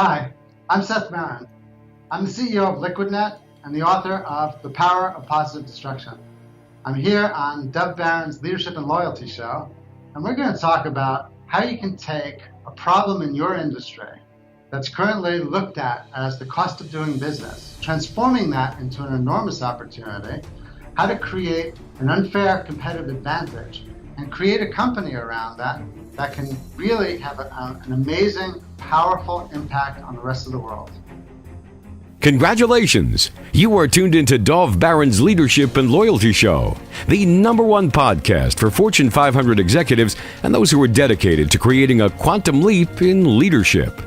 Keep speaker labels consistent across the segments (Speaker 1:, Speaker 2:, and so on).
Speaker 1: Hi, I'm Seth Merrin. I'm the CEO of Liquidnet and the author of The Power of Positive Destruction. I'm here on Dov Baron's Leadership and Loyalty show, and we're going to talk about how you can take a problem in your industry that's currently looked at as the cost of doing business, transforming that into an enormous opportunity, how to create an unfair competitive advantage, and create a company around that that can really have an amazing, powerful impact on the rest of the world.
Speaker 2: Congratulations! You are tuned into Dov Baron's Leadership and Loyalty Show, the #1 podcast for Fortune 500 executives and those who are dedicated to creating a quantum leap in leadership.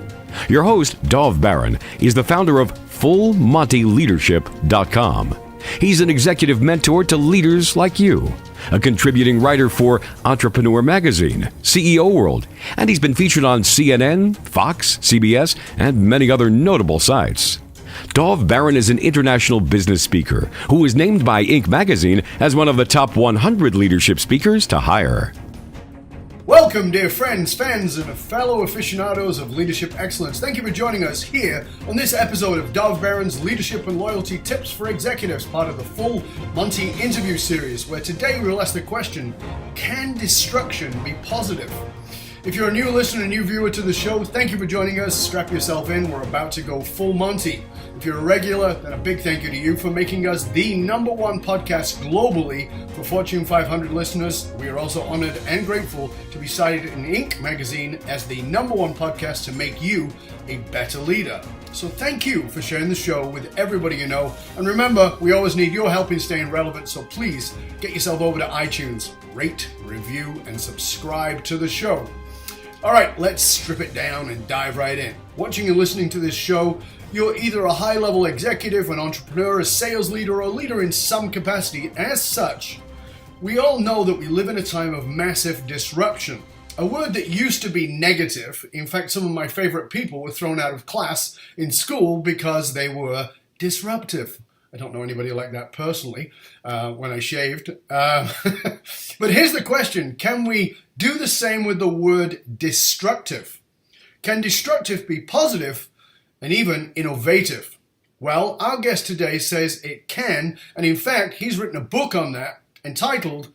Speaker 2: Your host, Dov Baron, is the founder of FullMontyLeadership.com. He's an executive mentor to leaders like you, a contributing writer for Entrepreneur Magazine, CEO World, and he's been featured on CNN, Fox, CBS, and many other notable sites. Dov Baron is an international business speaker who was named by Inc. magazine as one of the top 100 leadership speakers to hire.
Speaker 3: Welcome, dear friends, fans, and fellow aficionados of leadership excellence. Thank you for joining us here on this episode of Dov Baron's Leadership and Loyalty Tips for Executives, part of the Full Monty interview series, where today we'll ask the question, can destruction be positive? If you're a new listener, a new viewer to the show, thank you for joining us. Strap yourself in. We're about to go full Monty. If you're a regular, then a big thank you to you for making us the #1 podcast globally for Fortune 500 listeners. We are also honored and grateful to be cited in Inc. magazine as the #1 podcast to make you a better leader. So thank you for sharing the show with everybody you know. And remember, we always need your help in staying relevant, so please get yourself over to iTunes, rate, review, and subscribe to the show. All right, let's strip it down and dive right in. Watching and listening to this show, you're either a high-level executive, an entrepreneur, a sales leader, or a leader in some capacity. As such, we all know that we live in a time of massive disruption. A word that used to be negative. In fact, some of my favorite people were thrown out of class in school because they were disruptive. I don't know anybody like that personally when I shaved. But here's the question. Can we do the same with the word destructive? Can destructive be positive and even innovative? Well, our guest today says it can. And in fact, he's written a book on that entitled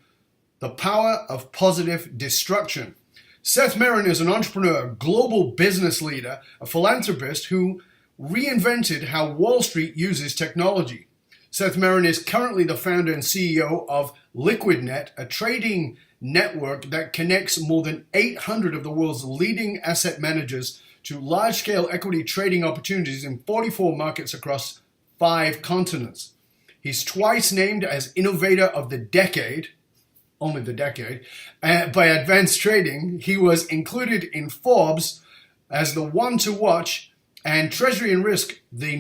Speaker 3: The Power of Positive Destruction. Seth Merrin is an entrepreneur, global business leader, a philanthropist who reinvented how Wall Street uses technology. Seth Merrin is currently the founder and CEO of Liquidnet, a trading network that connects more than 800 of the world's leading asset managers to large-scale equity trading opportunities in 44 markets across 5 continents. He's twice named as Innovator of the Decade, only the decade, by Advanced Trading. He was included in Forbes as the one to watch, and Treasury and Risk, the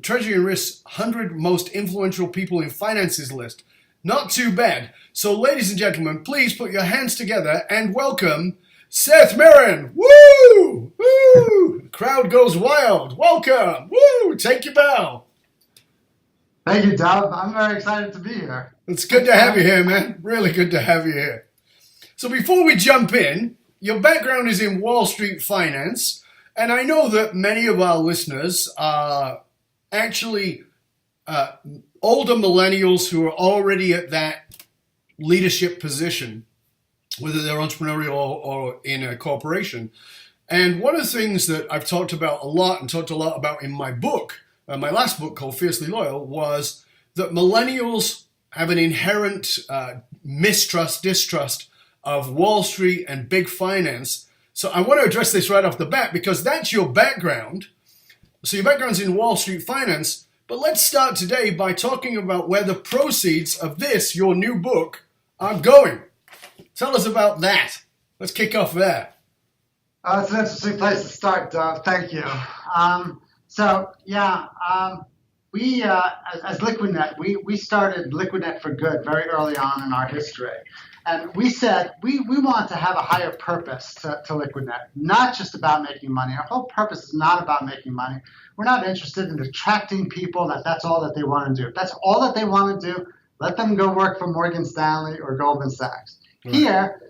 Speaker 3: Treasury and Risk's 100 most influential people in finances list. Not too bad. So, ladies and gentlemen, please put your hands together and welcome Seth Merrin. Woo! Woo! The crowd goes wild. Welcome. Woo! Take your bow.
Speaker 1: Thank you, Dov. I'm very excited to be here.
Speaker 3: It's good to have you here, man. Really good to have you here. So before we jump in, your background is in Wall Street finance, and I know that many of our listeners are actually older millennials who are already at that leadership position, whether they're entrepreneurial or in a corporation. And one of the things that I've talked about a lot and talked a lot about in my book, my last book called Fiercely Loyal, was that millennials have an inherent distrust of Wall Street and big finance. So I want to address this right off the bat because that's your background. So your background's in Wall Street finance, but let's start today by talking about where the proceeds of this, your new book, are going. Tell us about that. Let's kick off there.
Speaker 1: It's an interesting place to start, Dov. Thank you. We, as Liquidnet, we started Liquidnet for good very early on in our history. And we said we want to have a higher purpose to Liquidnet, not just about making money. Our whole purpose is not about making money. We're not interested in attracting people that's all that they want to do. If that's all that they want to do, let them go work for Morgan Stanley or Goldman Sachs. Right. Here,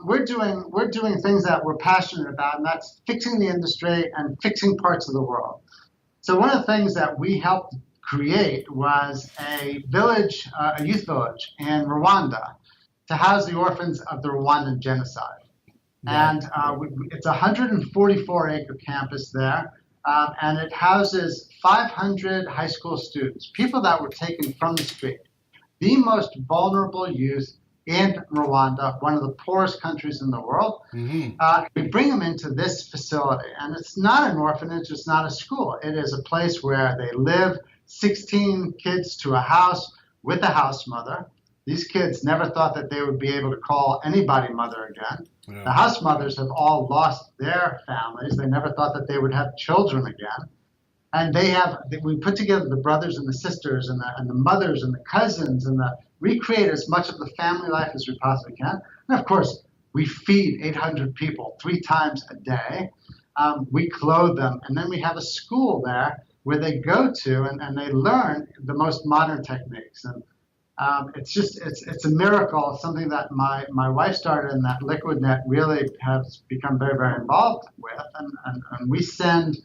Speaker 1: we're doing things that we're passionate about, and that's fixing the industry and fixing parts of the world. So one of the things that we helped create was a village, a youth village in Rwanda to house the orphans of the Rwandan genocide.
Speaker 3: Right.
Speaker 1: And it's a 144-acre campus there, and it houses 500 high school students, people that were taken from the street, the most vulnerable youth in Rwanda, one of the poorest countries in the world.
Speaker 3: Mm-hmm.
Speaker 1: We bring them into this facility, and it's not an orphanage, it's not a school. It is a place where they live, 16 kids to a house with a house mother. These kids never thought that they would be able to call anybody mother again.
Speaker 3: Yeah.
Speaker 1: The house mothers have all lost their families. They never thought that they would have children again. And we put together the brothers and the sisters and the mothers and the cousins and recreate as much of the family life as we possibly can. And of course, we feed 800 people 3 times a day. We clothe them, and then we have a school there where they go to and they learn the most modern techniques. And it's a miracle. It's something that my wife started and that Liquidnet really has become very, very involved with. And we've sent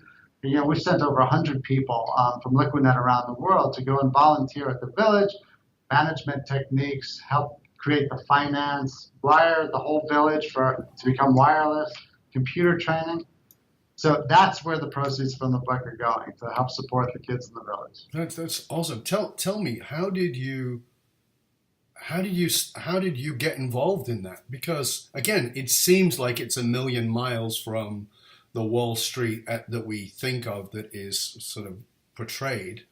Speaker 1: over 100 people from Liquidnet around the world to go and volunteer at the village, management techniques, help create the finance, wire the whole village to become wireless, computer training. So that's where the proceeds from the book are going, to help support the kids in the village.
Speaker 3: That's awesome. Tell me, how did you get involved in that? Because again, it seems like it's a million miles from the Wall Street that we think of, that is sort of portrayed,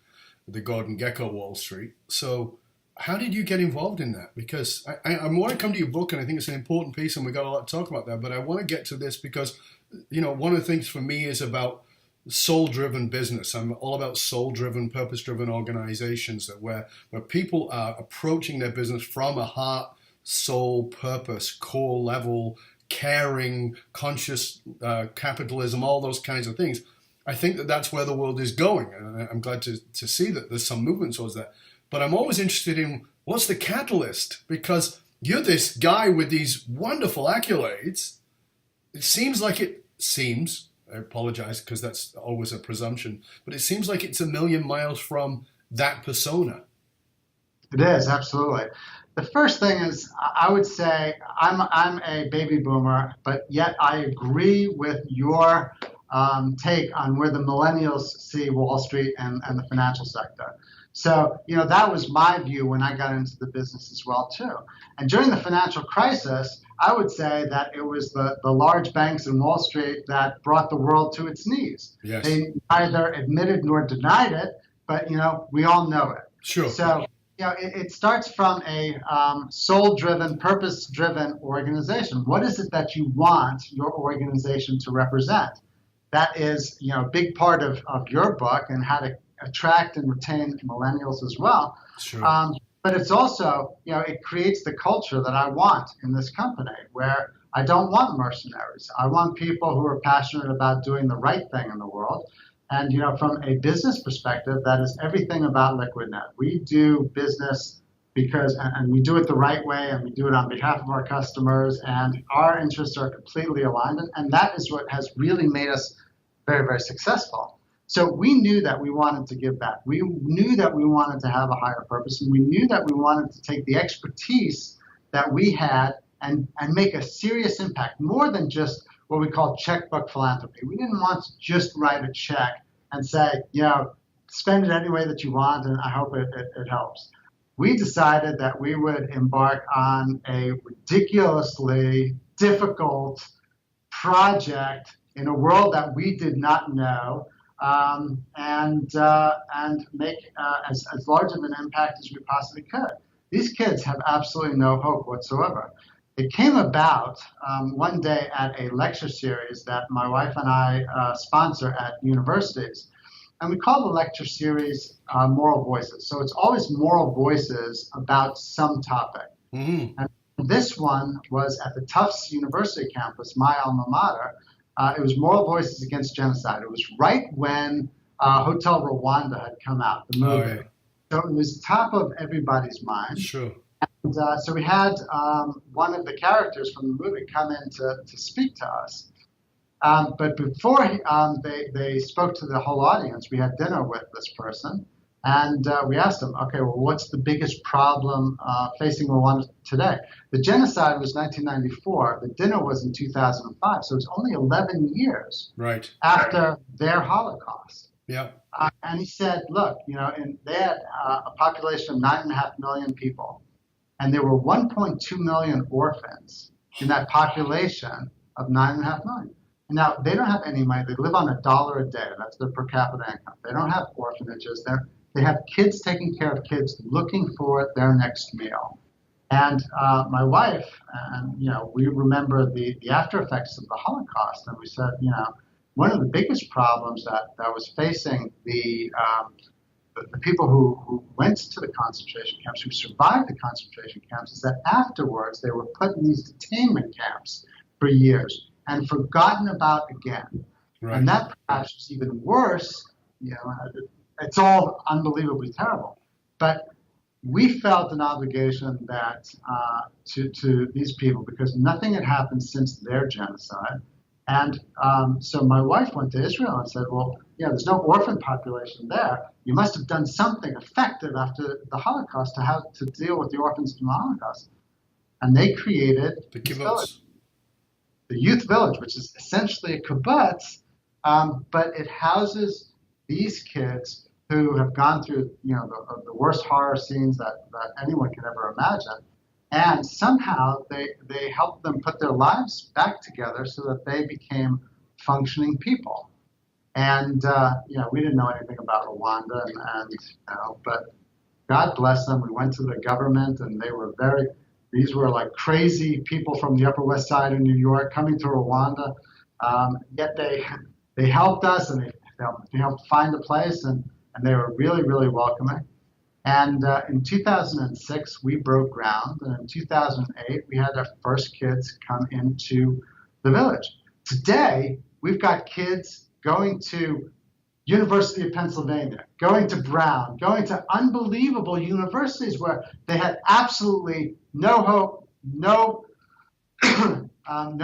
Speaker 3: the Gordon Gekko Wall Street. So how did you get involved in that? Because I want to come to your book, and I think it's an important piece, and we got a lot to talk about there, but I want to get to this because, one of the things for me is about soul-driven business. I'm all about soul-driven, purpose-driven organizations where people are approaching their business from a heart, soul, purpose, core level, caring, conscious capitalism, all those kinds of things. I think that's where the world is going, and I'm glad to see that there's some movement towards that. But I'm always interested in what's the catalyst, because you're this guy with these wonderful accolades. It seems, I apologize because that's always a presumption, but it seems like it's a million miles from that persona.
Speaker 1: It is, absolutely. The first thing is, I would say I'm a baby boomer, but yet I agree with your take on where the millennials see Wall Street and the financial sector. So, that was my view when I got into the business as well, too. And during the financial crisis, I would say that it was the large banks in Wall Street that brought the world to its knees.
Speaker 3: Yes.
Speaker 1: They neither admitted nor denied it, but, we all know it.
Speaker 3: Sure.
Speaker 1: So, it starts from a soul-driven, purpose-driven organization. What is it that you want your organization to represent? That is, a big part of your book, and how to attract and retain millennials as well.
Speaker 3: Sure.
Speaker 1: But it's also, it creates the culture that I want in this company, where I don't want mercenaries. I want people who are passionate about doing the right thing in the world. And, from a business perspective, that is everything about Liquidnet. We do business because, and we do it the right way, and we do it on behalf of our customers, and our interests are completely aligned. And that is what has really made us very, very successful. So we knew that we wanted to give back. We knew that we wanted to have a higher purpose, and we knew that we wanted to take the expertise that we had and make a serious impact, more than just what we call checkbook philanthropy. We didn't want to just write a check and say, spend it any way that you want, and I hope it helps. We decided that we would embark on a ridiculously difficult project in a world that we did not know, and make as large of an impact as we possibly could. These kids have absolutely no hope whatsoever. It came about one day at a lecture series that my wife and I sponsor at universities. And we call the lecture series Moral Voices. So it's always moral voices about some topic. Mm-hmm. And this one was at the Tufts University campus, my alma mater. It was Moral Voices Against Genocide. It was right when Hotel Rwanda had come out, the movie.
Speaker 3: Oh, yeah.
Speaker 1: So it was top of everybody's mind.
Speaker 3: Sure.
Speaker 1: And so we had one of the characters from the movie come in to speak to us. But before they spoke to the whole audience, we had dinner with this person. And we asked them, okay, well, what's the biggest problem facing Rwanda today? The genocide was 1994. The dinner was in 2005. So it was only 11 years after their Holocaust.
Speaker 3: Yeah.
Speaker 1: And he said, look, they had a population of 9.5 million people. And there were 1.2 million orphans in that population of 9.5 million. Now, they don't have any money. They live on $1 a day. That's their per capita income. They don't have orphanages. They have kids taking care of kids looking for their next meal. And my wife, and we remember the after effects of the Holocaust. And we said, one of the biggest problems that was facing the people who went to the concentration camps, who survived the concentration camps, is that afterwards they were put in these detainment camps for years and forgotten about again. Right. And that perhaps was even worse. It's all unbelievably terrible. But we felt an obligation that to these people because nothing had happened since their genocide. And so my wife went to Israel and said, well, there's no orphan population there. You must have done something effective after the Holocaust to deal with the orphans from the Holocaust. And they created
Speaker 3: the kibbutz.
Speaker 1: The youth village, which is essentially a kibbutz, but it houses these kids who have gone through, the worst horror scenes that anyone could ever imagine. And somehow they helped them put their lives back together so that they became functioning people. And, we didn't know anything about Rwanda, but God bless them. We went to the government and they were these were like crazy people from the Upper West Side of New York coming to Rwanda. Yet they helped us and they helped find a place and they were really, really welcoming. And in 2006, we broke ground. And in 2008, we had our first kids come into the village. Today, we've got kids going to University of Pennsylvania, going to Brown, going to unbelievable universities where they had absolutely no hope, no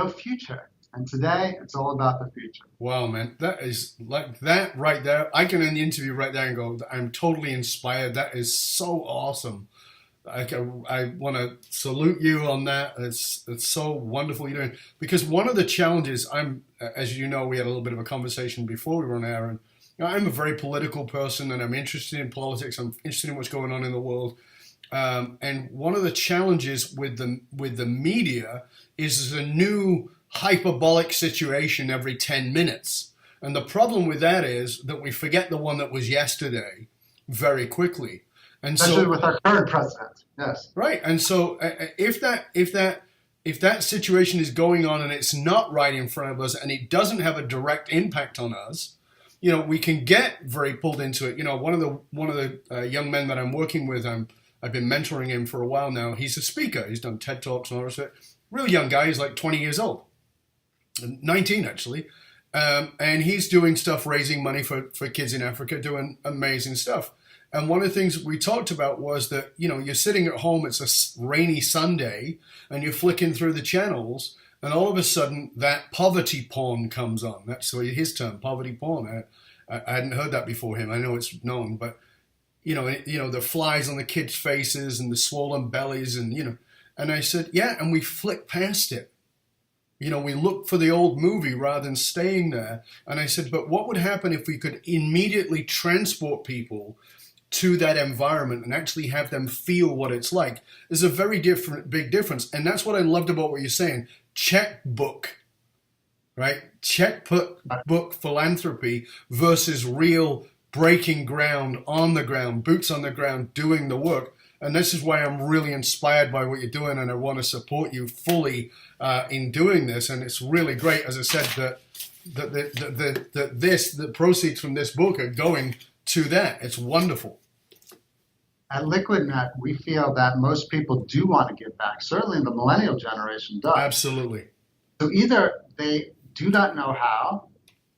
Speaker 1: future. And today, it's all about the future.
Speaker 3: Wow, man. That is like that right there. I can end the interview right there and go, I'm totally inspired. That is so awesome. I want to salute you on that. It's so wonderful you're doing. Because one of the challenges, as you know, we had a little bit of a conversation before we were on air. And I'm a very political person and I'm interested in politics. I'm interested in what's going on in the world. And one of the challenges with the media is there's a new hyperbolic situation every 10 minutes. And the problem with that is that we forget the one that was yesterday very quickly. And
Speaker 1: especially with our current president, yes.
Speaker 3: Right. And so if that situation is going on and it's not right in front of us and it doesn't have a direct impact on us, we can get very pulled into it. One of the young men that I'm working with, I've been mentoring him for a while now. He's a speaker. He's done TED Talks and all that. Real young guy. He's like 20 years old. 19 actually, and he's doing stuff raising money for kids in Africa, doing amazing stuff. And one of the things we talked about was that you're sitting at home, it's a rainy Sunday, and you're flicking through the channels, and all of a sudden that poverty porn comes on. That's his term, poverty porn. I hadn't heard that before him. I know it's known, but the flies on the kids' faces and the swollen bellies, and and I said, yeah, and we flick past it. We look for the old movie rather than staying there. And I said, but what would happen if we could immediately transport people to that environment and actually have them feel what it's like? There's a very big difference. And that's what I loved about what you're saying. Checkbook, right? Checkbook philanthropy versus real breaking ground, on the ground, boots on the ground, doing the work. And this is why I'm really inspired by what you're doing, and I want to support you fully in doing this. And it's really great, as I said, that the proceeds from this book are going to that. It's wonderful.
Speaker 1: At Liquidnet, we feel that most people do want to give back. Certainly the millennial generation does.
Speaker 3: Absolutely.
Speaker 1: So either they do not know how,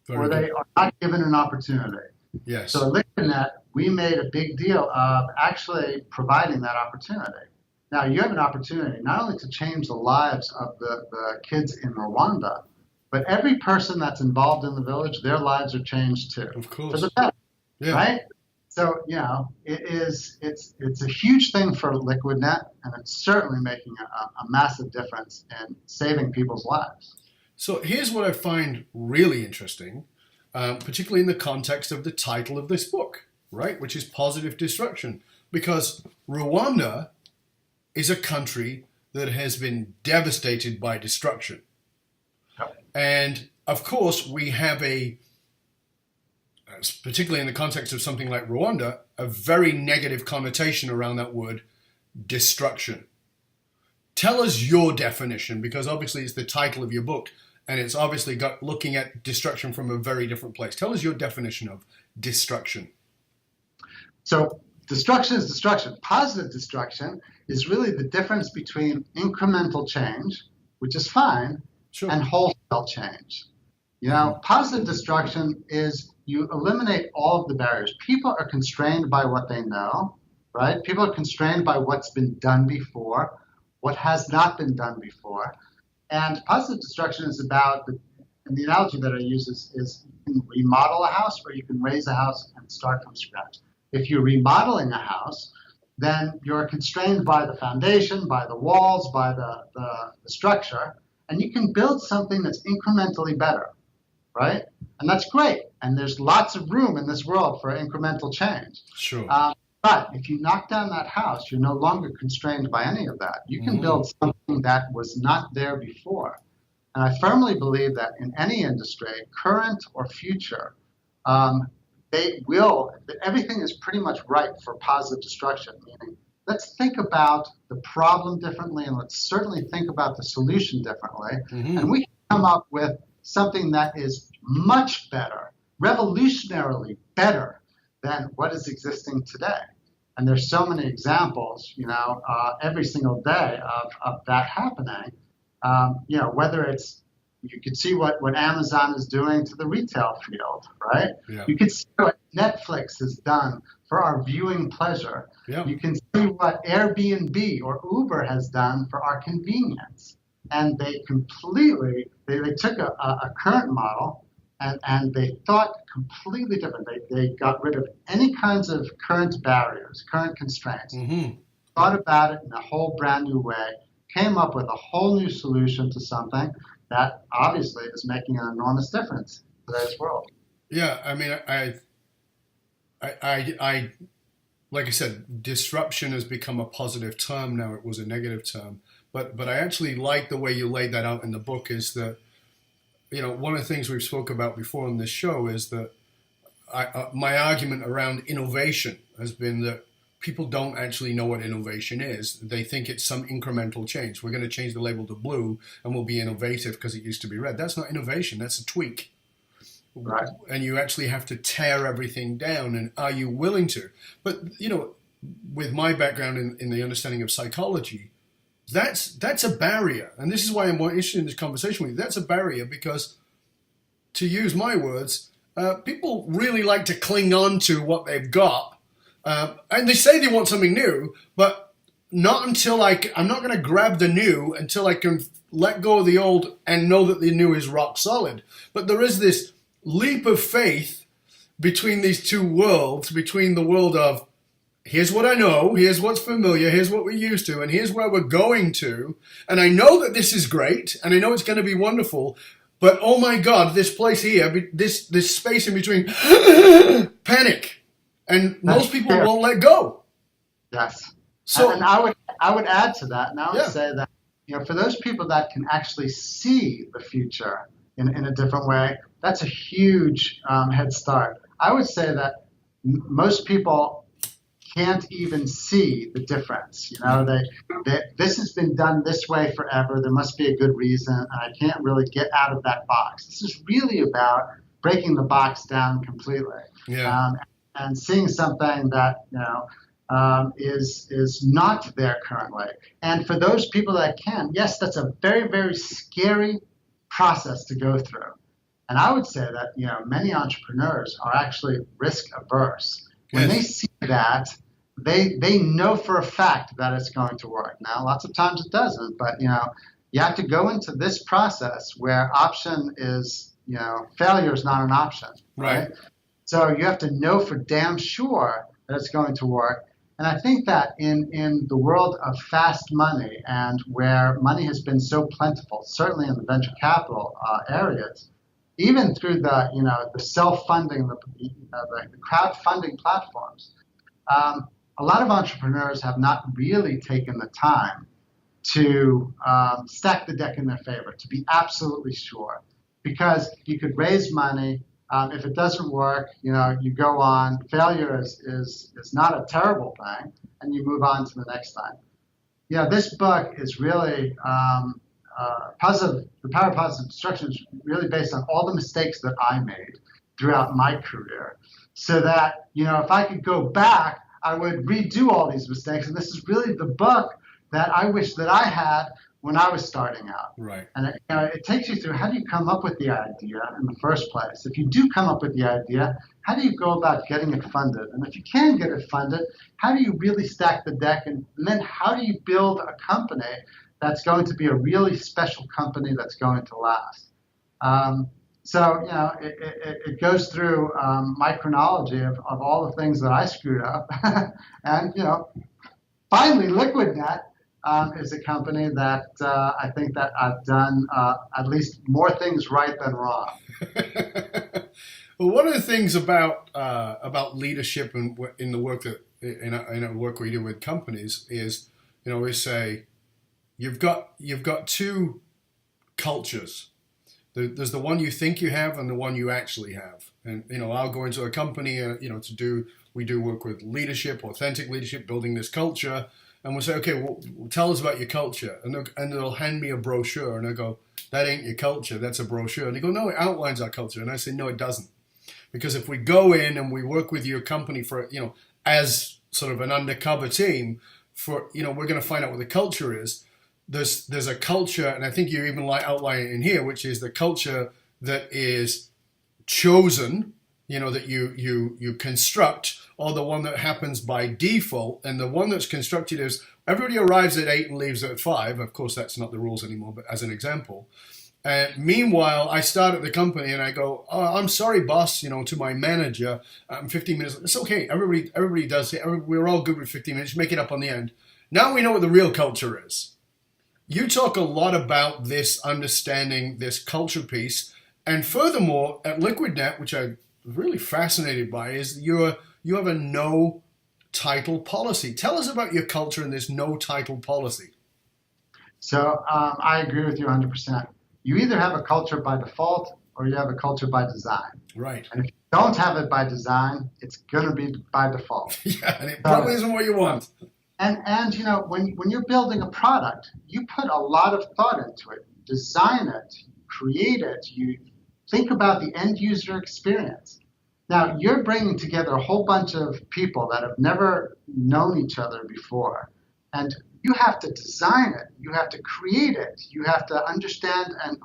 Speaker 1: or they are not given an opportunity.
Speaker 3: Yes.
Speaker 1: So at Liquidnet, we made a big deal of actually providing that opportunity. Now, you have an opportunity not only to change the lives of the kids in Rwanda, but every person that's involved in the village, their lives are changed too.
Speaker 3: Of course.
Speaker 1: For the better,
Speaker 3: Yeah.
Speaker 1: right? So, it's a huge thing for Liquidnet, and it's certainly making a massive difference in saving people's lives.
Speaker 3: So here's what I find really interesting, particularly in the context of the title of this book, right? Which is Positive Destruction. Because Rwanda is a country that has been devastated by destruction. And of course, we have particularly in the context of something like Rwanda, a very negative connotation around that word destruction. Tell us your definition, because obviously it's the title of your book, and it's obviously got looking at destruction from a very different place. Tell us your definition of destruction.
Speaker 1: So destruction is destruction. Positive destruction is really the difference between incremental change, which is fine,
Speaker 3: Sure.
Speaker 1: and wholesale change. Positive destruction is you eliminate all of the barriers. People are constrained by what they know, right? People are constrained by what's been done before, what has not been done before. And positive destruction is about, and the analogy that I use is you can remodel a house or you can raise a house and start from scratch. If you're remodeling a house, then you're constrained by the foundation, by the walls, by the structure, and you can build something that's incrementally better, right? And that's great. And there's lots of room in this world for incremental change.
Speaker 3: Sure.
Speaker 1: But if you knock down that house, you're no longer constrained by any of that. You can build something that was not there before. And I firmly believe that in any industry, current or future, everything is pretty much ripe for positive destruction, meaning let's think about the problem differently, and let's certainly think about the solution differently. And we can come up with something that is much better, revolutionarily better than what is existing today. And there's so many examples, every single day of that happening. Whether it's, you could see what Amazon is doing to the retail field, right?
Speaker 3: Yeah.
Speaker 1: You can see what Netflix has done for our viewing pleasure.
Speaker 3: Yeah.
Speaker 1: You can see what Airbnb or Uber has done for our convenience. And they took a current model and they thought completely different. They got rid of any kinds of current barriers, current constraints, thought about it in a whole brand new way, came up with a whole new solution to something that obviously is making an enormous difference in today's world.
Speaker 3: Yeah, I mean, I like I said, disruption has become a positive term now. It was a negative term. But I actually like the way you laid that out in the book, is that, one of the things we've spoke about before on this show is that my argument around innovation has been that people don't actually know what innovation is. They think it's some incremental change. We're going to change the label to blue and we'll be innovative because it used to be red. That's not innovation. That's a tweak.
Speaker 1: Right.
Speaker 3: And you actually have to tear everything down. And are you willing to? But, with my background in the understanding of psychology, that's a barrier. And this is why I'm more interested in this conversation with you. That's a barrier because, to use my words, people really like to cling on to what they've got. And they say they want something new, but not until I'm not going to grab the new until I can let go of the old and know that the new is rock solid. But there is this leap of faith between these two worlds, between the world of, here's what I know, here's what's familiar, here's what we're used to, and here's where we're going to. And I know that this is great, and I know it's going to be wonderful, but oh my God, this place here, this space in between, panic. And most people won't let go.
Speaker 1: Yes.
Speaker 3: So,
Speaker 1: and I would add to that, and I would say that, for those people that can actually see the future in a different way, that's a huge head start. I would say that most people can't even see the difference. This has been done this way forever. There must be a good reason, and I can't really get out of that box. This is really about breaking the box down completely.
Speaker 3: Yeah.
Speaker 1: And seeing something that is not there currently. And for those people that can, yes, that's a very, very scary process to go through. And I would say that many entrepreneurs are actually risk averse. When they see that, they know for a fact that it's going to work. Now, lots of times it doesn't, but you have to go into this process where option is, failure is not an option, right? So you have to know for damn sure that it's going to work. And I think that in the world of fast money and where money has been so plentiful, certainly in the venture capital areas, even through the self-funding, the crowdfunding platforms, a lot of entrepreneurs have not really taken the time to stack the deck in their favor, to be absolutely sure. Because you could raise money. If it doesn't work, you go on. Failure is not a terrible thing, and you move on to the next time. This book is really the Power of Positive Destruction is really based on all the mistakes that I made throughout my career, so that if I could go back, I would redo all these mistakes. And this is really the book that I wish that I had when I was starting out.
Speaker 3: Right.
Speaker 1: And it takes you through, how do you come up with the idea in the first place? If you do come up with the idea, how do you go about getting it funded? And if you can get it funded, how do you really stack the deck? And then how do you build a company that's going to be a really special company that's going to last? So it goes through my chronology of all the things that I screwed up. And, finally, Liquidnet is a company that I think that I've done at least more things right than wrong.
Speaker 3: Well, one of the things about leadership and in the work that in our work we do with companies is, we say you've got two cultures. There's the one you think you have and the one you actually have. And I'll go into a company, we do work with leadership, authentic leadership, building this culture. And we'll say, okay, well, tell us about your culture. And they'll hand me a brochure. And I go, that ain't your culture. That's a brochure. And they go, no, it outlines our culture. And I say, no, it doesn't. Because if we go in and we work with your company for, as sort of an undercover team, we're going to find out what the culture is. There's a culture, and I think you even outline it in here, which is the culture that is chosen, that you construct, or the one that happens by default. And the one that's constructed is everybody arrives at 8 and leaves at 5. Of course, that's not the rules anymore, but as an example. Meanwhile, I start at the company and I go, oh, I'm sorry, boss, to my manager, 15 minutes. It's okay. Everybody does it. We're all good with 15 minutes. Make it up on the end. Now we know what the real culture is. You talk a lot about this, understanding this culture piece. And furthermore, at Liquidnet, which I'm really fascinated by, is you have a no title policy. Tell us about your culture and this no title policy.
Speaker 1: So I agree with you 100%. You either have a culture by default or you have a culture by design.
Speaker 3: Right.
Speaker 1: And if you don't have it by design, it's going to be by default.
Speaker 3: Yeah, and it probably isn't what you want.
Speaker 1: And when you're building a product, you put a lot of thought into it. You design it, you create it, you think about the end user experience. Now, you're bringing together a whole bunch of people that have never known each other before. And you have to design it. You have to create it. You have to understand and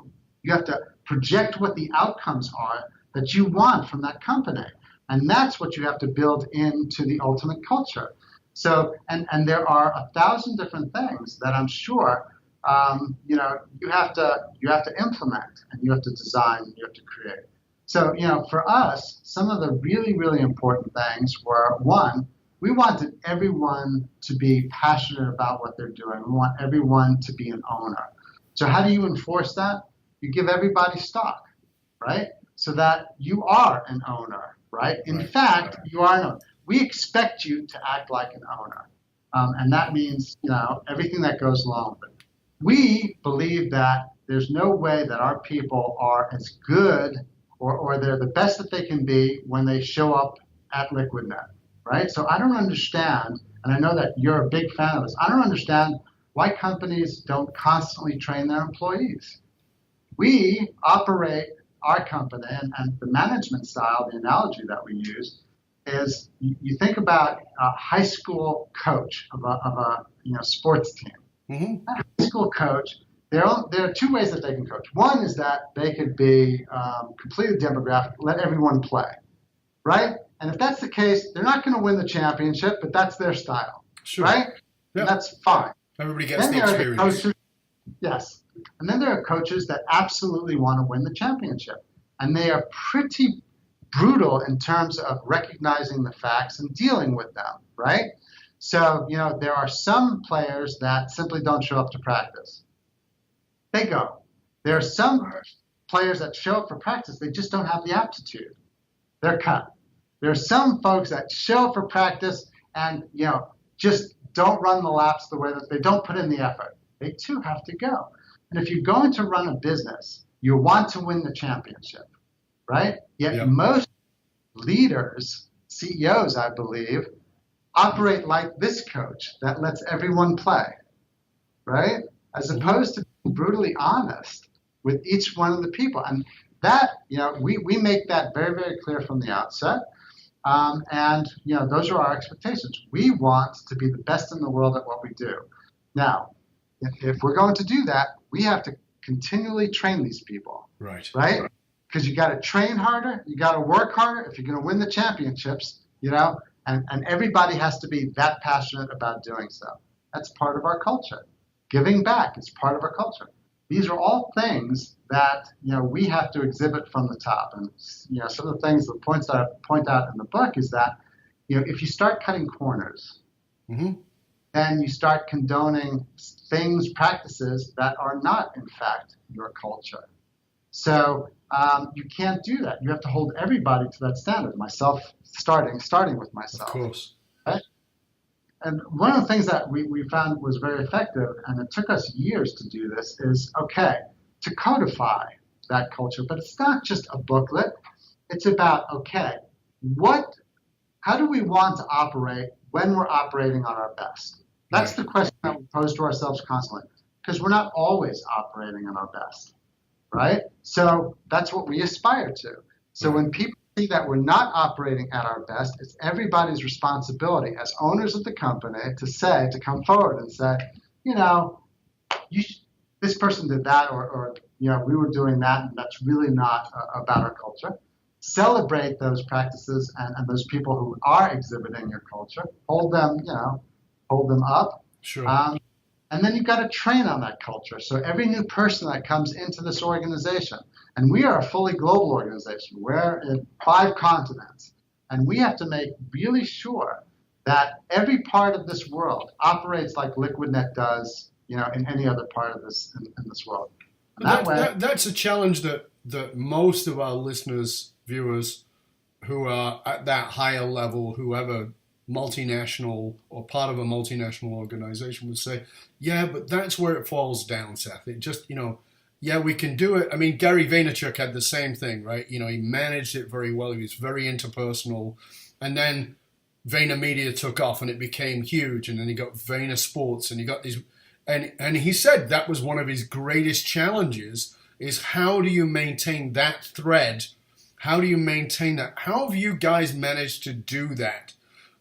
Speaker 1: you have to project what the outcomes are that you want from that company. And that's what you have to build into the ultimate culture. So, and there are 1,000 different things that I'm sure, you have to implement, and you have to design, and you have to create. So, for us, some of the really, really important things were, one, we wanted everyone to be passionate about what they're doing. We want everyone to be an owner. So how do you enforce that? You give everybody stock, right? So that you are an owner, right? In fact, you are an owner. We expect you to act like an owner. And that means, everything that goes along with it. We believe that there's no way that our people are as good or they're the best that they can be when they show up at Liquidnet, right? So I don't understand, and I know that you're a big fan of this, I don't understand why companies don't constantly train their employees. We operate our company, and the management style, the analogy that we use, is you think about a high school coach of a sports team. Mm-hmm. That high school coach, there are two ways that they can coach. One is that they could be completely demographic, let everyone play, right? And if that's the case, they're not going to win the championship, but that's their style, right?
Speaker 3: Yeah.
Speaker 1: And that's fine.
Speaker 3: Everybody gets
Speaker 1: Then
Speaker 3: the
Speaker 1: there are the
Speaker 3: experience.
Speaker 1: coaches, yes. And then there are coaches that absolutely want to win the championship. And they are pretty brutal in terms of recognizing the facts and dealing with them, right? So, there are some players that simply don't show up to practice. They go. There are some players that show up for practice, they just don't have the aptitude. They're cut. There are some folks that show up for practice and, just don't run the laps the way that they don't put in the effort. They too have to go. And if you're going to run a business, you want to win the championship, right? Yet most leaders, CEOs, I believe, operate like this coach that lets everyone play, right? As opposed to being brutally honest with each one of the people. And that, we make that very, very clear from the outset. And those are our expectations. We want to be the best in the world at what we do. Now, if we're going to do that, we have to continually train these people, right? Because you got to train harder, you got to work harder if you're going to win the championships, and everybody has to be that passionate about doing so. That's part of our culture. Giving back is part of our culture. These are all things that we have to exhibit from the top. And some of the things, the points that I point out in the book is that if you start cutting corners, then you start condoning things, practices that are not in fact your culture. So you can't do that. You have to hold everybody to that standard. Myself starting with myself.
Speaker 3: Of course.
Speaker 1: Right? And one of the things that we found was very effective, and it took us years to do this, is, to codify that culture. But it's not just a booklet. It's about, how do we want to operate when we're operating on our best? That's the question that we pose to ourselves constantly, because we're not always operating on our best, right? So that's what we aspire to. So when people see that we're not operating at our best, it's everybody's responsibility as owners of the company to come forward and say, this person did that, or we were doing that, and that's really not about our culture. Celebrate those practices and those people who are exhibiting your culture. Hold them up.
Speaker 3: Sure.
Speaker 1: And then you've got to train on that culture. So every new person that comes into this organization, and we are a fully global organization, we're in 5 continents, and we have to make really sure that every part of this world operates like Liquidnet does, in any other part of this in this world.
Speaker 3: That's a challenge that most of our listeners, viewers, who are at that higher level, whoever multinational or part of a multinational organization would say, but that's where it falls down, Seth. It just, we can do it. I mean, Gary Vaynerchuk had the same thing, right? He managed it very well. He was very interpersonal. And then VaynerMedia took off and it became huge. And then he got Vayner Sports and he got these, and he said that was one of his greatest challenges, is how do you maintain that thread? How do you maintain that? How have you guys managed to do that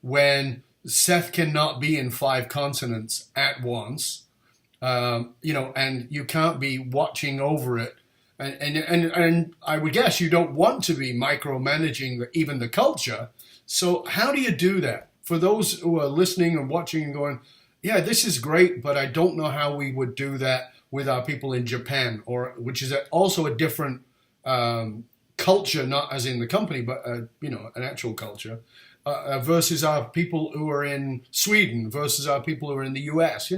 Speaker 3: when Seth cannot be in 5 continents at once, and you can't be watching over it, and I would guess you don't want to be micromanaging even the culture. So how do you do that? For those who are listening and watching and going, this is great, but I don't know how we would do that with our people in Japan, which is also a different culture, not as in the company, but an actual culture. Versus our people who are in Sweden, versus our people who are in the U.S.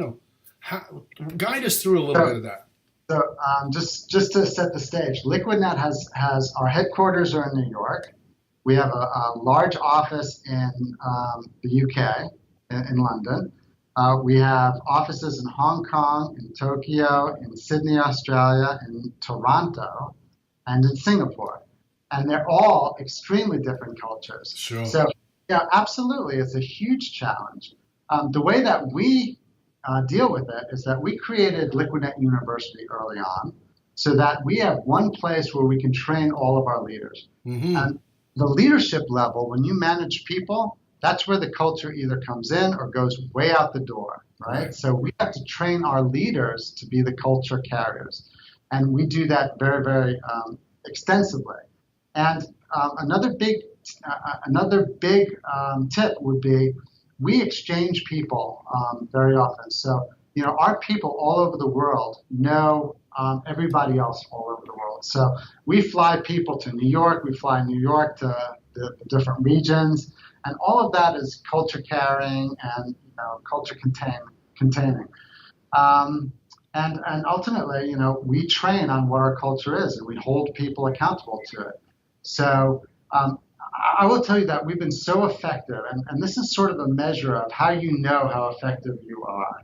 Speaker 3: Guide us through a little bit of that.
Speaker 1: So just to set the stage, Liquidnet has our headquarters are in New York. We have a large office in the UK, in London. We have offices in Hong Kong, in Tokyo, in Sydney, Australia, in Toronto, and in Singapore. And they're all extremely different cultures.
Speaker 3: Sure.
Speaker 1: So, absolutely. It's a huge challenge. The way that we deal with it is that we created Liquidnet University early on so that we have one place where we can train all of our leaders. And the leadership level, when you manage people, that's where the culture either comes in or goes way out the door, right? So we have to train our leaders to be the culture carriers. And we do that very, very extensively. And another big another big tip would be we exchange people very often. So, our people all over the world know everybody else all over the world. So we fly people to New York, we fly New York to the different regions, and all of that is culture carrying and culture containing. And ultimately, we train on what our culture is, and we hold people accountable to it. So I will tell you that we've been so effective, and this is sort of a measure of how you know how effective you are,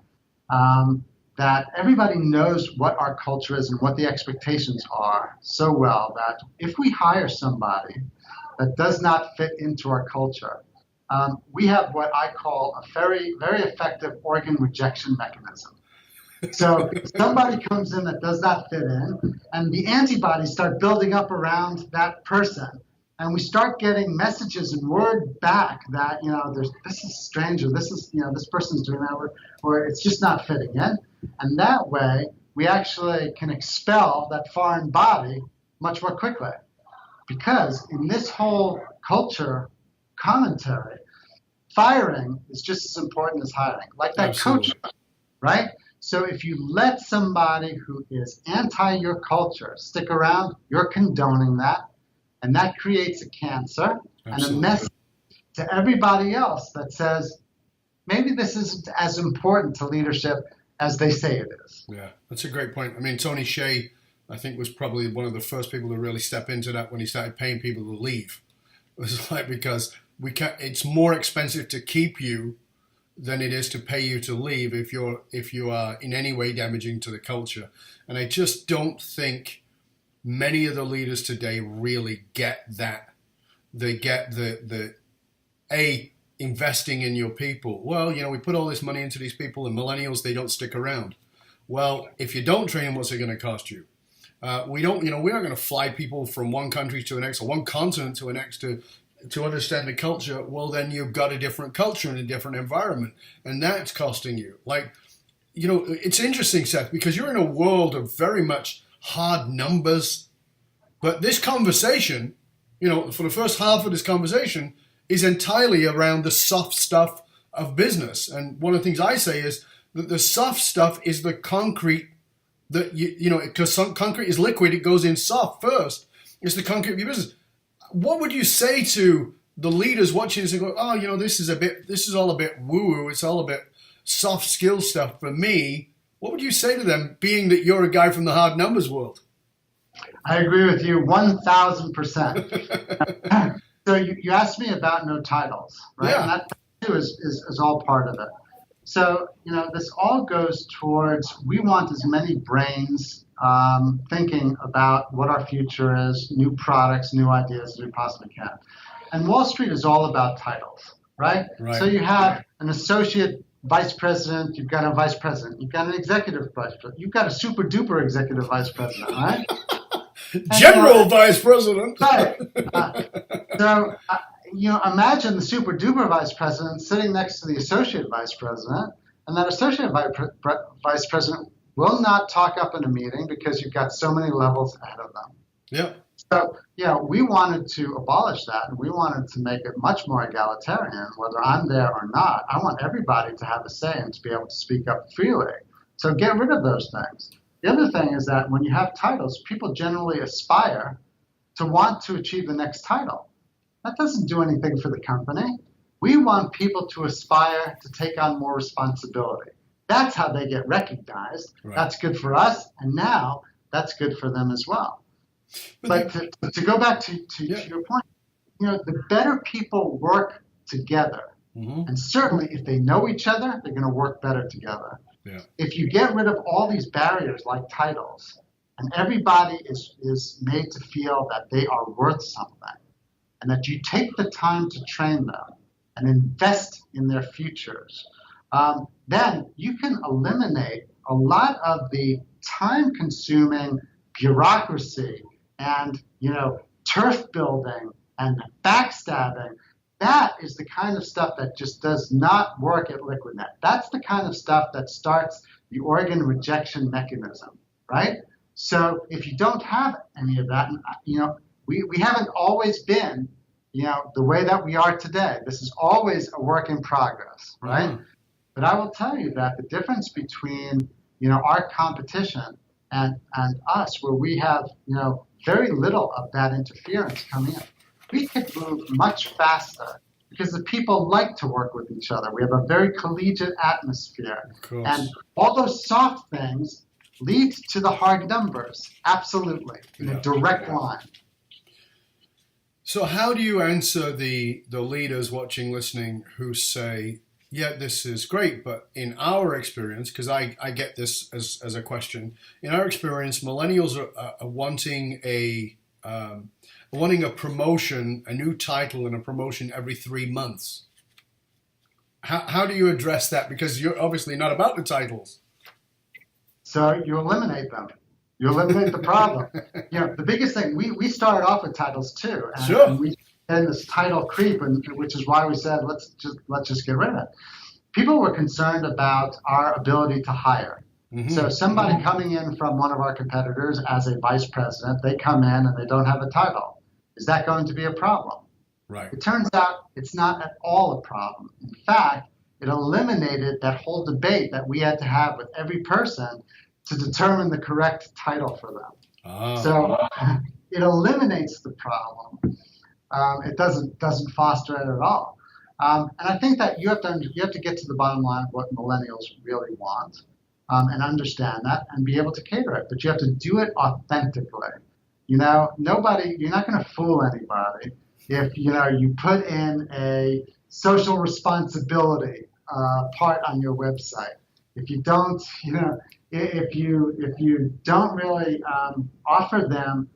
Speaker 1: that everybody knows what our culture is and what the expectations are so well that if we hire somebody that does not fit into our culture, we have what I call a very, very effective organ rejection mechanism. So somebody comes in that does not fit in, and the antibodies start building up around that person. And we start getting messages and word back that, this is strange, or this is, this person's doing that, or it's just not fitting in. And that way, we actually can expel that foreign body much more quickly. Because in this whole culture commentary, firing is just as important as hiring. Like that
Speaker 3: Absolutely.
Speaker 1: coach, right? So if you let somebody who is anti your culture stick around, you're condoning that. And that creates a cancer and a message to everybody else that says, maybe this isn't as important to leadership as they say it is.
Speaker 3: Yeah, that's a great point. I mean, Tony Hsieh, I think, was probably one of the first people to really step into that when he started paying people to leave. It was like, because it's more expensive to keep you than it is to pay you to leave if you are in any way damaging to the culture. And I just don't think many of the leaders today really get that. They get the investing in your people. Well, we put all this money into these people, and millennials, they don't stick around. Well, if you don't train them, what's it going to cost you? We're not going to fly people from one country to the next, or one continent to the next to understand the culture. Well, then you've got a different culture and a different environment, and that's costing you. It's interesting, Seth, because you're in a world of very much hard numbers, but this conversation, for the first half of this conversation, is entirely around the soft stuff of business. And one of the things I say is that the soft stuff is the concrete that because concrete is liquid, it goes in soft first. It's the concrete of your business. What would you say to the leaders watching this and go, oh, this is all a bit woo-woo, it's all a bit soft skill stuff for me? What would you say to them, being that you're a guy from the hard numbers world?
Speaker 1: I agree with you 1,000%. So you asked me about no titles, right?
Speaker 3: Yeah.
Speaker 1: And that too is all part of it. So, this all goes towards, we want as many brains thinking about what our future is, new products, new ideas as we possibly can. And Wall Street is all about titles, right? So you have an associate vice president, you've got a vice president, you've got an executive vice president, you've got a super duper executive vice president, right?
Speaker 3: General vice president.
Speaker 1: Right. So, imagine the super duper vice president sitting next to the associate vice president, and that associate vice president will not talk up in a meeting because you've got so many levels ahead of them.
Speaker 3: Yeah.
Speaker 1: So, we wanted to abolish that, and we wanted to make it much more egalitarian, whether I'm there or not. I want everybody to have a say and to be able to speak up freely. So get rid of those things. The other thing is that when you have titles, people generally aspire to want to achieve the next title. That doesn't do anything for the company. We want people to aspire to take on more responsibility. That's how they get recognized. Right. That's good for us, and now that's good for them as well. But to go back to your point, the better people work together, and certainly if they know each other, they're going to work better together.
Speaker 3: Yeah.
Speaker 1: If you get rid of all these barriers like titles, and everybody is made to feel that they are worth something, and that you take the time to train them and invest in their futures, then you can eliminate a lot of the time-consuming bureaucracy and turf building and backstabbing. That is the kind of stuff that just does not work at Liquidnet. That's the kind of stuff that starts the organ rejection mechanism, right? So if you don't have any of that, we haven't always been the way that we are today. This is always a work in progress, right? Mm-hmm. But I will tell you that the difference between, our competition and us, where we have, very little of that interference coming in, we could move much faster because the people like to work with each other. We have a very collegiate atmosphere. And all those soft things lead to the hard numbers, absolutely, in a direct line.
Speaker 3: So how do you answer the leaders watching, listening, who say, yeah, this is great, but in our experience, because I get this as a question, in our experience, millennials are wanting a promotion, a new title and a promotion every 3 months. How do you address that? Because you're obviously not about the titles.
Speaker 1: So you eliminate them. You eliminate the problem. The biggest thing, we started off with titles too. And we had this title creep, which is why we said, let's just get rid of it. People were concerned about our ability to hire. Mm-hmm. So somebody coming in from one of our competitors as a vice president, they come in and they don't have a title. Is that going to be a problem?
Speaker 3: Right.
Speaker 1: It turns out it's not at all a problem. In fact, it eliminated that whole debate that we had to have with every person to determine the correct title for them. Oh. So it eliminates the problem. It doesn't foster it at all. And I think that you have to get to the bottom line of what millennials really want, and understand that and be able to cater it. But you have to do it authentically. You're not going to fool anybody if you put in a social responsibility part on your website. If you don't, if you don't really offer them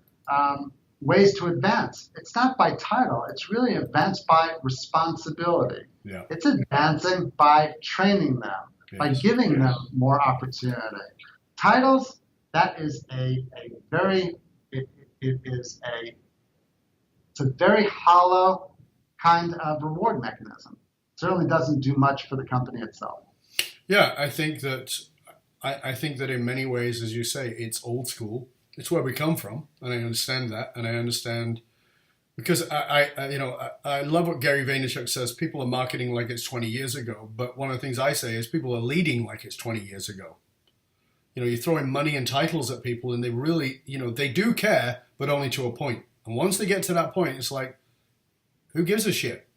Speaker 1: ways to advance, it's not by title. It's really advance by responsibility. Yeah. It's advancing by training them, by giving them more opportunity. Titles, that is it's a very hollow kind of reward mechanism. It certainly doesn't do much for the company itself.
Speaker 3: Yeah, I think that in many ways, as you say, it's old school. It's where we come from, and I understand that, and I understand because I love what Gary Vaynerchuk says. People are marketing like it's 20 years ago, but one of the things I say is people are leading like it's 20 years ago. You throw in money and titles at people, and they really, they do care, but only to a point. And once they get to that point, it's like, who gives a shit?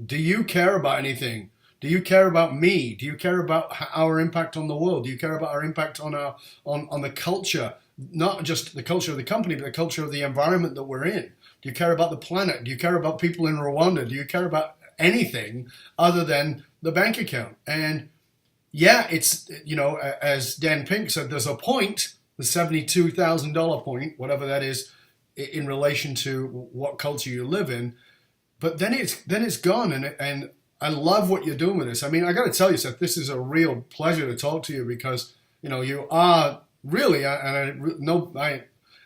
Speaker 3: Do you care about anything? Do you care about me? Do you care about our impact on the world? Do you care about our impact on the culture? Not just the culture of the company, but the culture of the environment that we're in. Do you care about the planet? Do you care about people in Rwanda? Do you care about anything other than the bank account? And yeah, it's, as Dan Pink said, there's a point, the $72,000 point, whatever that is, in relation to what culture you live in. But then it's gone, and I love what you're doing with this. I mean, I got to tell you, Seth, this is a real pleasure to talk to you because you are really,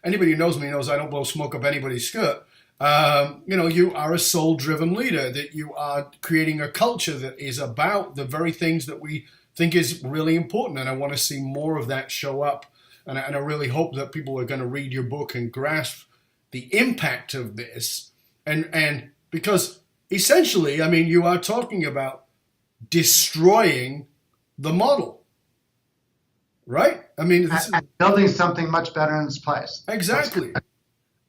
Speaker 3: anybody who knows me knows I don't blow smoke up anybody's skirt. You are a soul-driven leader. That you are creating a culture that is about the very things that we think is really important, and I want to see more of that show up. And I really hope that people are going to read your book and grasp the impact of this, and because essentially, I mean, you are talking about destroying the model, right? I mean,
Speaker 1: building something much better in its place.
Speaker 3: Exactly.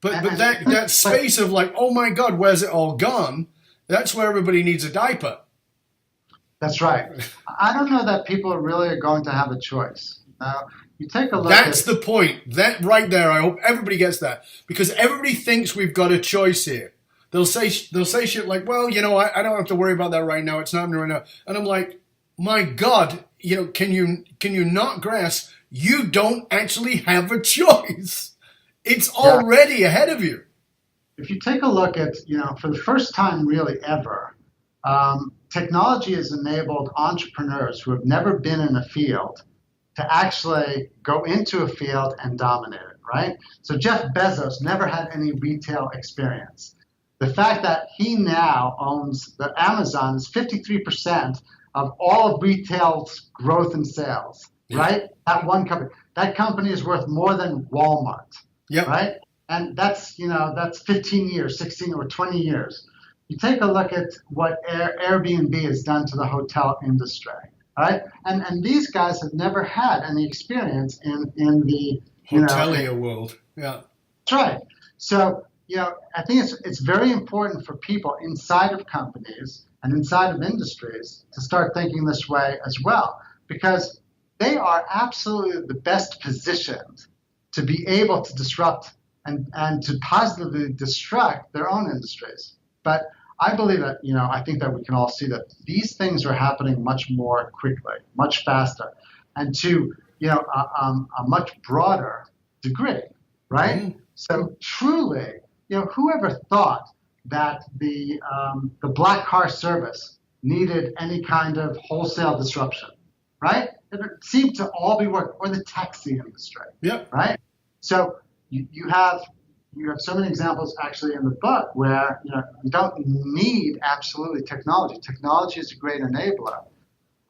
Speaker 3: But that space of like, oh my God, where's it all gone? That's where everybody needs a diaper.
Speaker 1: That's right. I don't know that people really are going to have a choice. You take a look.
Speaker 3: That's the point. That right there. I hope everybody gets that because everybody thinks we've got a choice here. They'll say shit like, well, I don't have to worry about that right now. It's not happening right now. And I'm like, my God, can you not grasp? You don't actually have a choice. It's already ahead of you.
Speaker 1: If you take a look at, for the first time really ever, technology has enabled entrepreneurs who have never been in a field to actually go into a field and dominate it, right? So Jeff Bezos never had any retail experience. The fact that he now owns the Amazon is 53% of all of retail's growth in sales, right? That one company. That company is worth more than Walmart, right? And that's 15 years, 16 or 20 years. You take a look at what Airbnb has done to the hotel industry, right? And these guys have never had any experience in the
Speaker 3: hotelier world. Yeah,
Speaker 1: that's right. So I think it's very important for people inside of companies and inside of industries to start thinking this way as well, because they are absolutely the best positioned to be able to disrupt and to positively disrupt their own industries. But I believe that, I think that we can all see that these things are happening much more quickly, much faster, and to, a much broader degree, right? Mm-hmm. So truly, whoever thought that the black car service needed any kind of wholesale disruption, right? It seemed to all be working, or the taxi industry, right? So you have so many examples actually in the book where you don't need absolutely technology. Technology is a great enabler,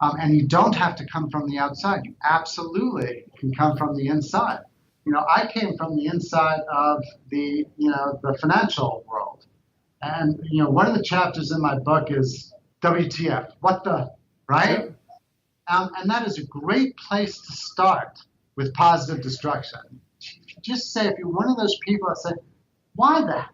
Speaker 1: and you don't have to come from the outside. You absolutely can come from the inside. I came from the inside of the financial world, and one of the chapters in my book is WTF? What the, right? And that is a great place to start with positive destruction. Just say, if you're one of those people that say, why the heck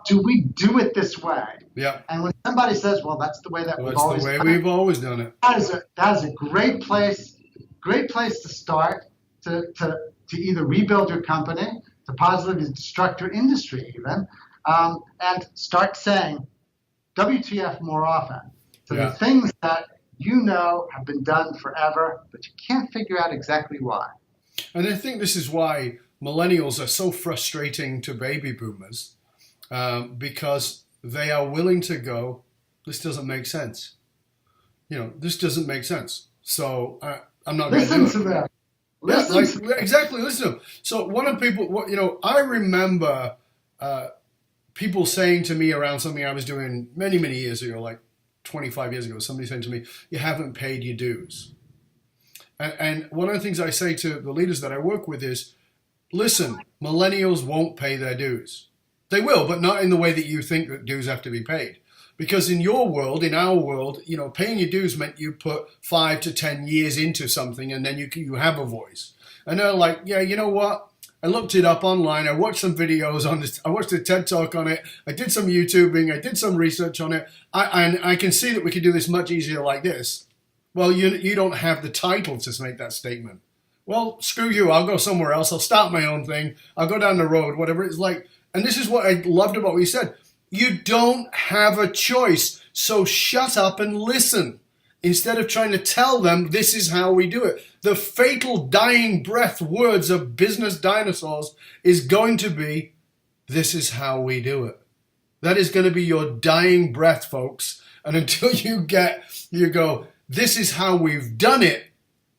Speaker 1: do we do it this way?
Speaker 3: Yeah.
Speaker 1: And when somebody says, well, that's the way that we've
Speaker 3: always done it.
Speaker 1: That is a great place to start to either rebuild your company, to positively destruct your industry even, and start saying WTF more often to the things that have been done forever, but you can't figure out exactly why.
Speaker 3: And I think this is why millennials are so frustrating to baby boomers, because they are willing to go, this doesn't make sense. This doesn't make sense. So I'm not going to do it.
Speaker 1: Listen to them.
Speaker 3: Exactly, listen to them. So one of the people, I remember people saying to me around something I was doing many, many years ago, like 25 years ago, somebody saying to me, you haven't paid your dues. And one of the things I say to the leaders that I work with is, listen, millennials won't pay their dues. They will, but not in the way that you think that dues have to be paid. Because in your world, in our world, paying your dues meant you put 5 to 10 years into something and then you have a voice. And they're like, yeah, you know what? I looked it up online. I watched some videos on this. I watched a TED Talk on it. I did some YouTubing. I did some research on it. I can see that we could do this much easier like this. Well, you don't have the title to make that statement. Well, screw you. I'll go somewhere else. I'll start my own thing. I'll go down the road, whatever it's like. And this is what I loved about what you said. You don't have a choice. So shut up and listen. Instead of trying to tell them this is how we do it. The fatal dying breath words of business dinosaurs is going to be, this is how we do it. That is going to be your dying breath, folks. And until you go, this is how we've done it.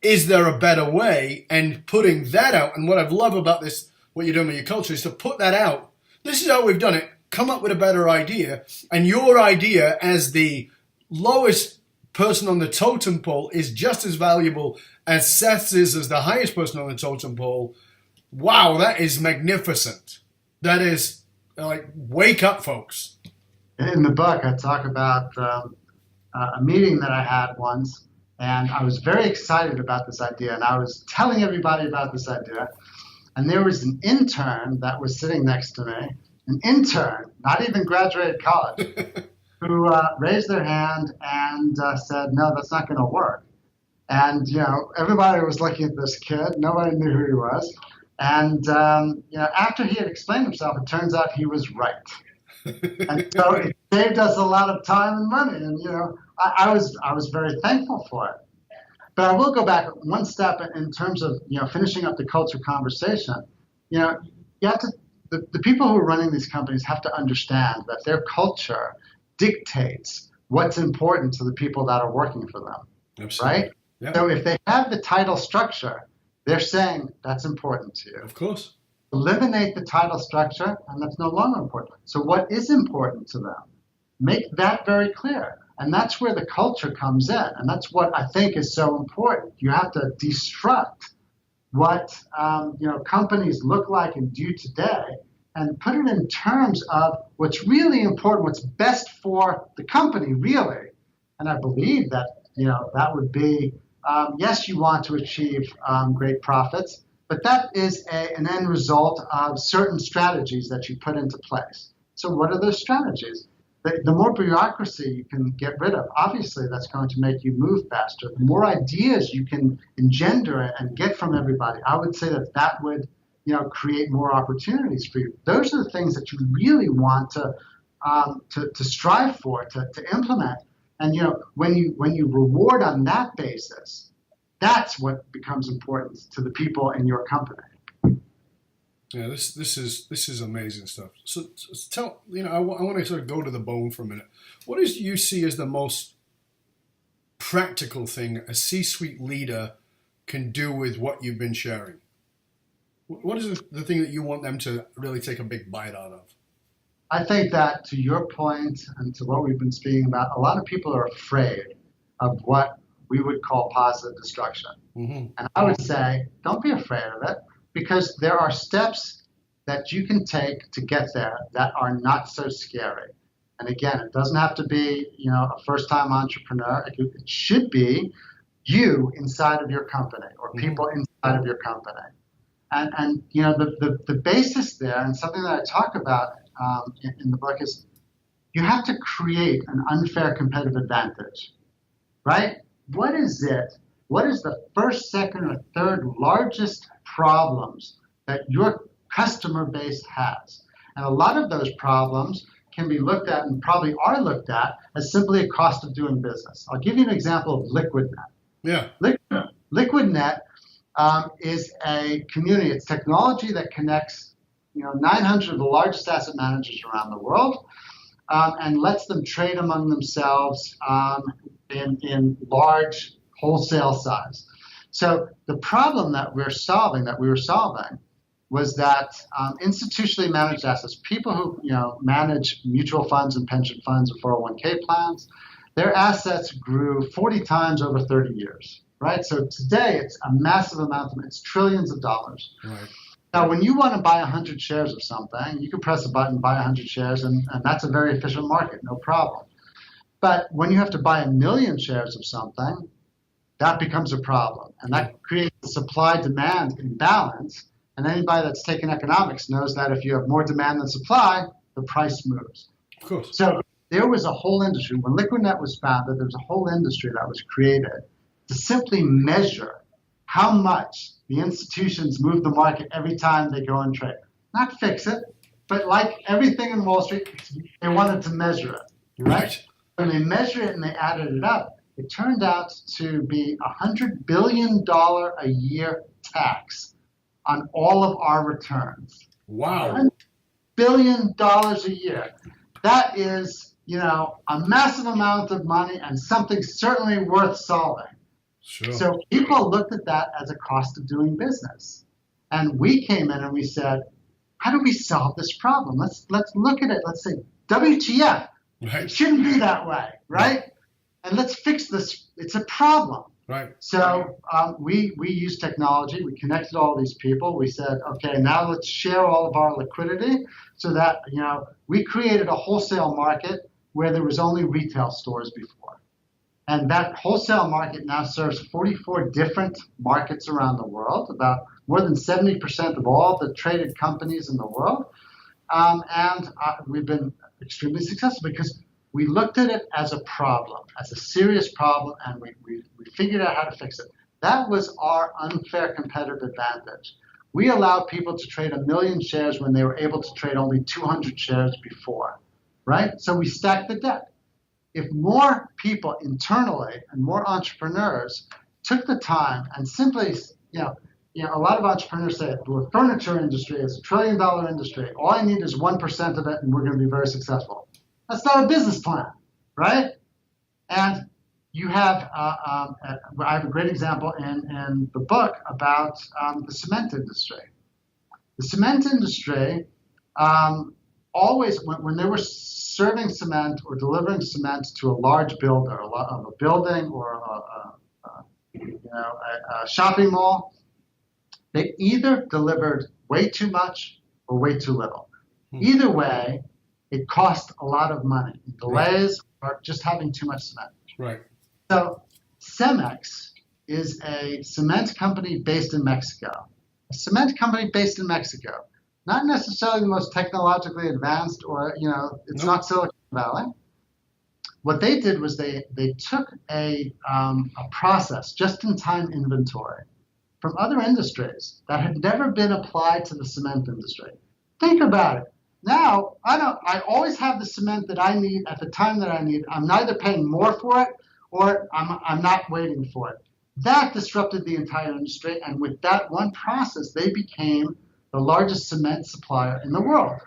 Speaker 3: Is there a better way? And putting that out. And what I love about this, what you're doing with your culture, is to put that out. This is how we've done it. Come up with a better idea. And your idea as the lowest person on the totem pole is just as valuable as Seth's is as the highest person on the totem pole. Wow, that is magnificent. That is like, wake up, folks.
Speaker 1: In the book, I talk about a meeting that I had once, and I was very excited about this idea, and I was telling everybody about this idea, and there was an intern that was sitting next to me, an intern, not even graduated college, who raised their hand and said, no, that's not going to work. And, everybody was looking at this kid. Nobody knew who he was. And, after he had explained himself, it turns out he was right. And so it saved us a lot of time and money. And, I was very thankful for it. But I will go back one step in terms of, finishing up the culture conversation. You have to, the people who are running these companies have to understand that their culture dictates what's important to the people that are working for them. Absolutely. Right? Yeah. So if they have the title structure, they're saying that's important to you.
Speaker 3: Of course.
Speaker 1: Eliminate the title structure, and that's no longer important. So what is important to them? Make that very clear. And that's where the culture comes in. And that's what I think is so important. You have to destruct what companies look like and do today, and put it in terms of what's really important, what's best for the company, really. And I believe that, that would be, yes, you want to achieve great profits, but that is an end result of certain strategies that you put into place. So what are those strategies? The more bureaucracy you can get rid of, obviously that's going to make you move faster. The more ideas you can engender and get from everybody, I would say that would create more opportunities for you. Those are the things that you really want to strive for, to implement. And when you reward on that basis, that's what becomes important to the people in your company.
Speaker 3: Yeah, this is amazing stuff. So tell I want to sort of go to the bone for a minute. What do you see as the most practical thing a C-suite leader can do with what you've been sharing? What is the thing that you want them to really take a big bite out of?
Speaker 1: I think that, to your point and to what we've been speaking about, a lot of people are afraid of what we would call positive destruction. Mm-hmm. And I would say, don't be afraid of it, because there are steps that you can take to get there that are not so scary. And again, it doesn't have to be, a first-time entrepreneur. It should be you inside of your company or people inside of your company. And the basis there, and something that I talk about in the book, is you have to create an unfair competitive advantage, right? What is it? What is the first, second, or third largest problems that your customer base has? And a lot of those problems can be looked at, and probably are looked at, as simply a cost of doing business. I'll give you an example of Liquidnet.
Speaker 3: Yeah.
Speaker 1: Liquidnet is a community. It's technology that connects 900 of the largest asset managers around the world and lets them trade among themselves in large wholesale size. So the problem that we were solving, was that institutionally managed assets, people who manage mutual funds and pension funds and 401k plans, their assets grew 40 times over 30 years, right? So today it's a massive amount of, it's trillions of dollars.
Speaker 3: Right.
Speaker 1: Now, when you want to buy 100 shares of something, you can press a button, buy 100 shares, and that's a very efficient market, no problem. But when you have to buy 1 million shares of something, that becomes a problem. And that creates a supply-demand imbalance. And anybody that's taken economics knows that if you have more demand than supply, the price moves.
Speaker 3: Of course.
Speaker 1: So there was a whole industry. When Liquidnet was founded, there was a whole industry that was created to simply measure how much the institutions move the market every time they go and trade. Not fix it, but like everything in Wall Street, they wanted to measure it.
Speaker 3: Right.
Speaker 1: When they measured it and they added it up, it turned out to be $100 billion a year tax on all of our returns.
Speaker 3: Wow.
Speaker 1: $100 billion a year. That is, a massive amount of money and something certainly worth solving.
Speaker 3: Sure.
Speaker 1: So people looked at that as a cost of doing business. And we came in and we said, how do we solve this problem? Let's look at it. Let's say, WTF?
Speaker 3: Right.
Speaker 1: It shouldn't be that way, right? And let's fix this. It's a problem.
Speaker 3: Right.
Speaker 1: So we used technology. We connected all these people. We said, okay, now let's share all of our liquidity so that, we created a wholesale market where there was only retail stores before. And that wholesale market now serves 44 different markets around the world, about more than 70% of all the traded companies in the world. And we've been extremely successful because we looked at it as a problem, as a serious problem, and we figured out how to fix it. That was our unfair competitive advantage. We allowed people to trade 1 million shares when they were able to trade only 200 shares before, right? So we stacked the deck. If more people internally and more entrepreneurs took the time and simply, a lot of entrepreneurs say the furniture industry is $1 trillion industry. All I need is 1% of it, and we're going to be very successful. That's not a business plan, right? And you have, I have a great example in the book about the cement industry. The cement industry always, when they were serving cement or delivering cement to a large builder, of a building or a shopping mall, they either delivered way too much or way too little. Either way, it cost a lot of money. Delays or just having too much cement.
Speaker 3: Right.
Speaker 1: So Cemex is a cement company based in Mexico. A cement company based in Mexico. Not necessarily the most technologically advanced or, it's not Silicon Valley. What they did was they took a process, just-in-time inventory, from other industries that had never been applied to the cement industry. Think about it. Now, I always have the cement that I need at the time that I need. I'm neither paying more for it or I'm not waiting for it. That disrupted the entire industry, and with that one process, they became the largest cement supplier in the world.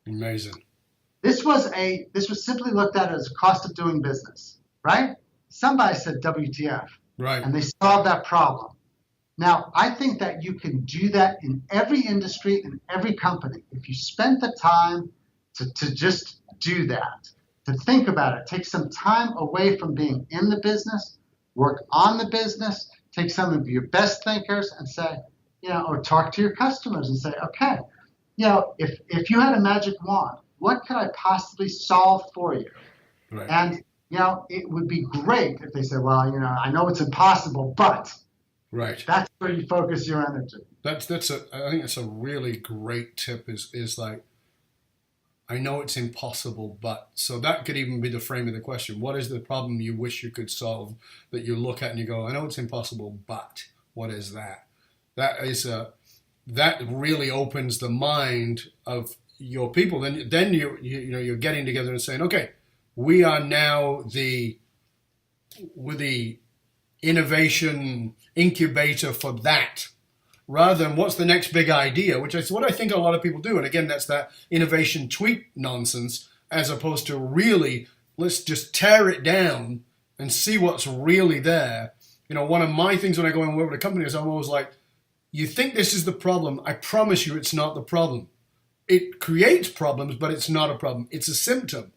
Speaker 3: Amazing.
Speaker 1: This was simply looked at as a cost of doing business, right? Somebody said WTF,
Speaker 3: right? And
Speaker 1: they solved that problem. Now, I think that you can do that in every industry, in every company. If you spend the time to just do that, to think about it, take some time away from being in the business, work on the business, take some of your best thinkers and say, or talk to your customers and say, okay, if you had a magic wand, what could I possibly solve for you?
Speaker 3: Right.
Speaker 1: And, it would be great if they said, well, I know it's impossible, but
Speaker 3: right.
Speaker 1: That's where you focus your energy.
Speaker 3: I think that's a really great tip is like, I know it's impossible, but so that could even be the frame of the question. What is the problem you wish you could solve that you look at and you go, I know it's impossible, but what is that? That really opens the mind of your people. Then you're getting together and saying, okay, we are now the innovation incubator for that, rather than what's the next big idea, which is what I think a lot of people do. And again, that's that innovation tweet nonsense, as opposed to really, let's just tear it down and see what's really there. One of my things when I go and work with a company is I'm always like, you think this is the problem. I promise you it's not the problem. It creates problems, but it's not a problem. It's a symptom.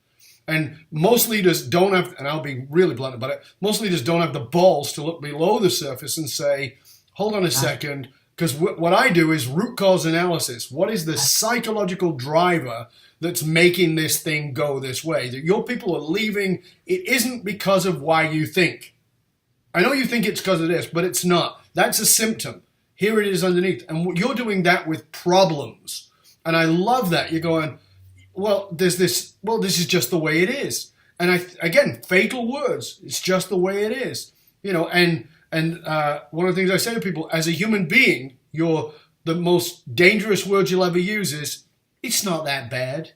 Speaker 3: And most leaders don't have, and I'll be really blunt about it, most leaders don't have the balls to look below the surface and say, hold on a second, because what I do is root cause analysis. What is the psychological driver that's making this thing go this way? That your people are leaving, it isn't because of why you think. I know you think it's because of this, but it's not. That's a symptom. Here it is underneath. And you're doing that with problems. And I love that. You're going, this is just the way it is. And again, fatal words. It's just the way it is. And one of the things I say to people, as a human being, the most dangerous word you'll ever use is, it's not that bad.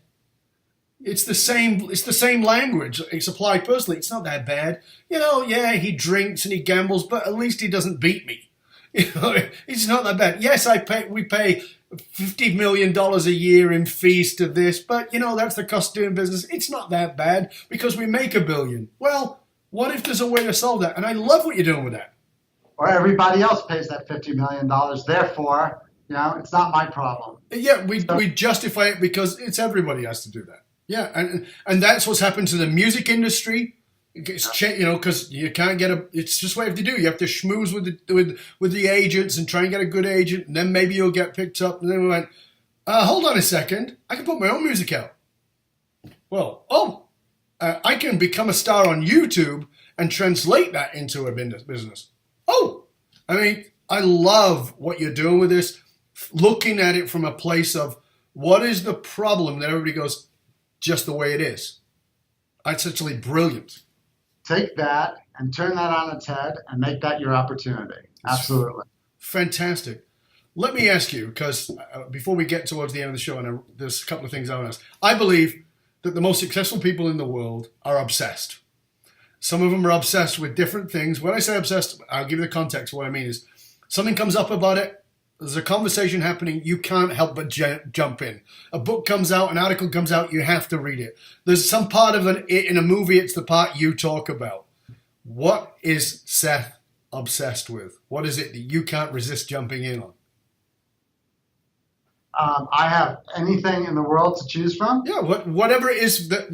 Speaker 3: It's the same language. It's applied personally. It's not that bad. Yeah, he drinks and he gambles, but at least he doesn't beat me. It's not that bad. Yes, we pay $50 million a year in fees to this, but that's the cost of doing business. It's not that bad because we make $1 billion. Well, what if there's a way to solve that? And I love what you're doing with that.
Speaker 1: Or everybody else pays that $50 million. Therefore, it's not my problem.
Speaker 3: Yeah, we justify it because everybody has to do that. Yeah, and that's what's happened to the music industry. It's because you can't get it's just what you have to do. You have to schmooze with the agents and try and get a good agent, and then maybe you'll get picked up. And then we went, hold on a second, I can put my own music out. Well, I can become a star on YouTube and translate that into a business. I love what you're doing with this, looking at it from a place of what is the problem that everybody goes, just the way it is. That's actually brilliant.
Speaker 1: Take that and turn that on its head and make that your opportunity. Absolutely.
Speaker 3: Fantastic. Let me ask you, because before we get towards the end of the show, and there's a couple of things I want to ask. I believe that the most successful people in the world are obsessed. Some of them are obsessed with different things. When I say obsessed, I'll give you the context. What I mean is something comes up about it. There's a conversation happening. You can't help but jump in. A book comes out, an article comes out, you have to read it. There's some part of it in a movie, it's the part you talk about. What is Seth obsessed with? What is it that you can't resist jumping in on?
Speaker 1: I have anything in the world to choose from.
Speaker 3: Yeah, whatever it is that,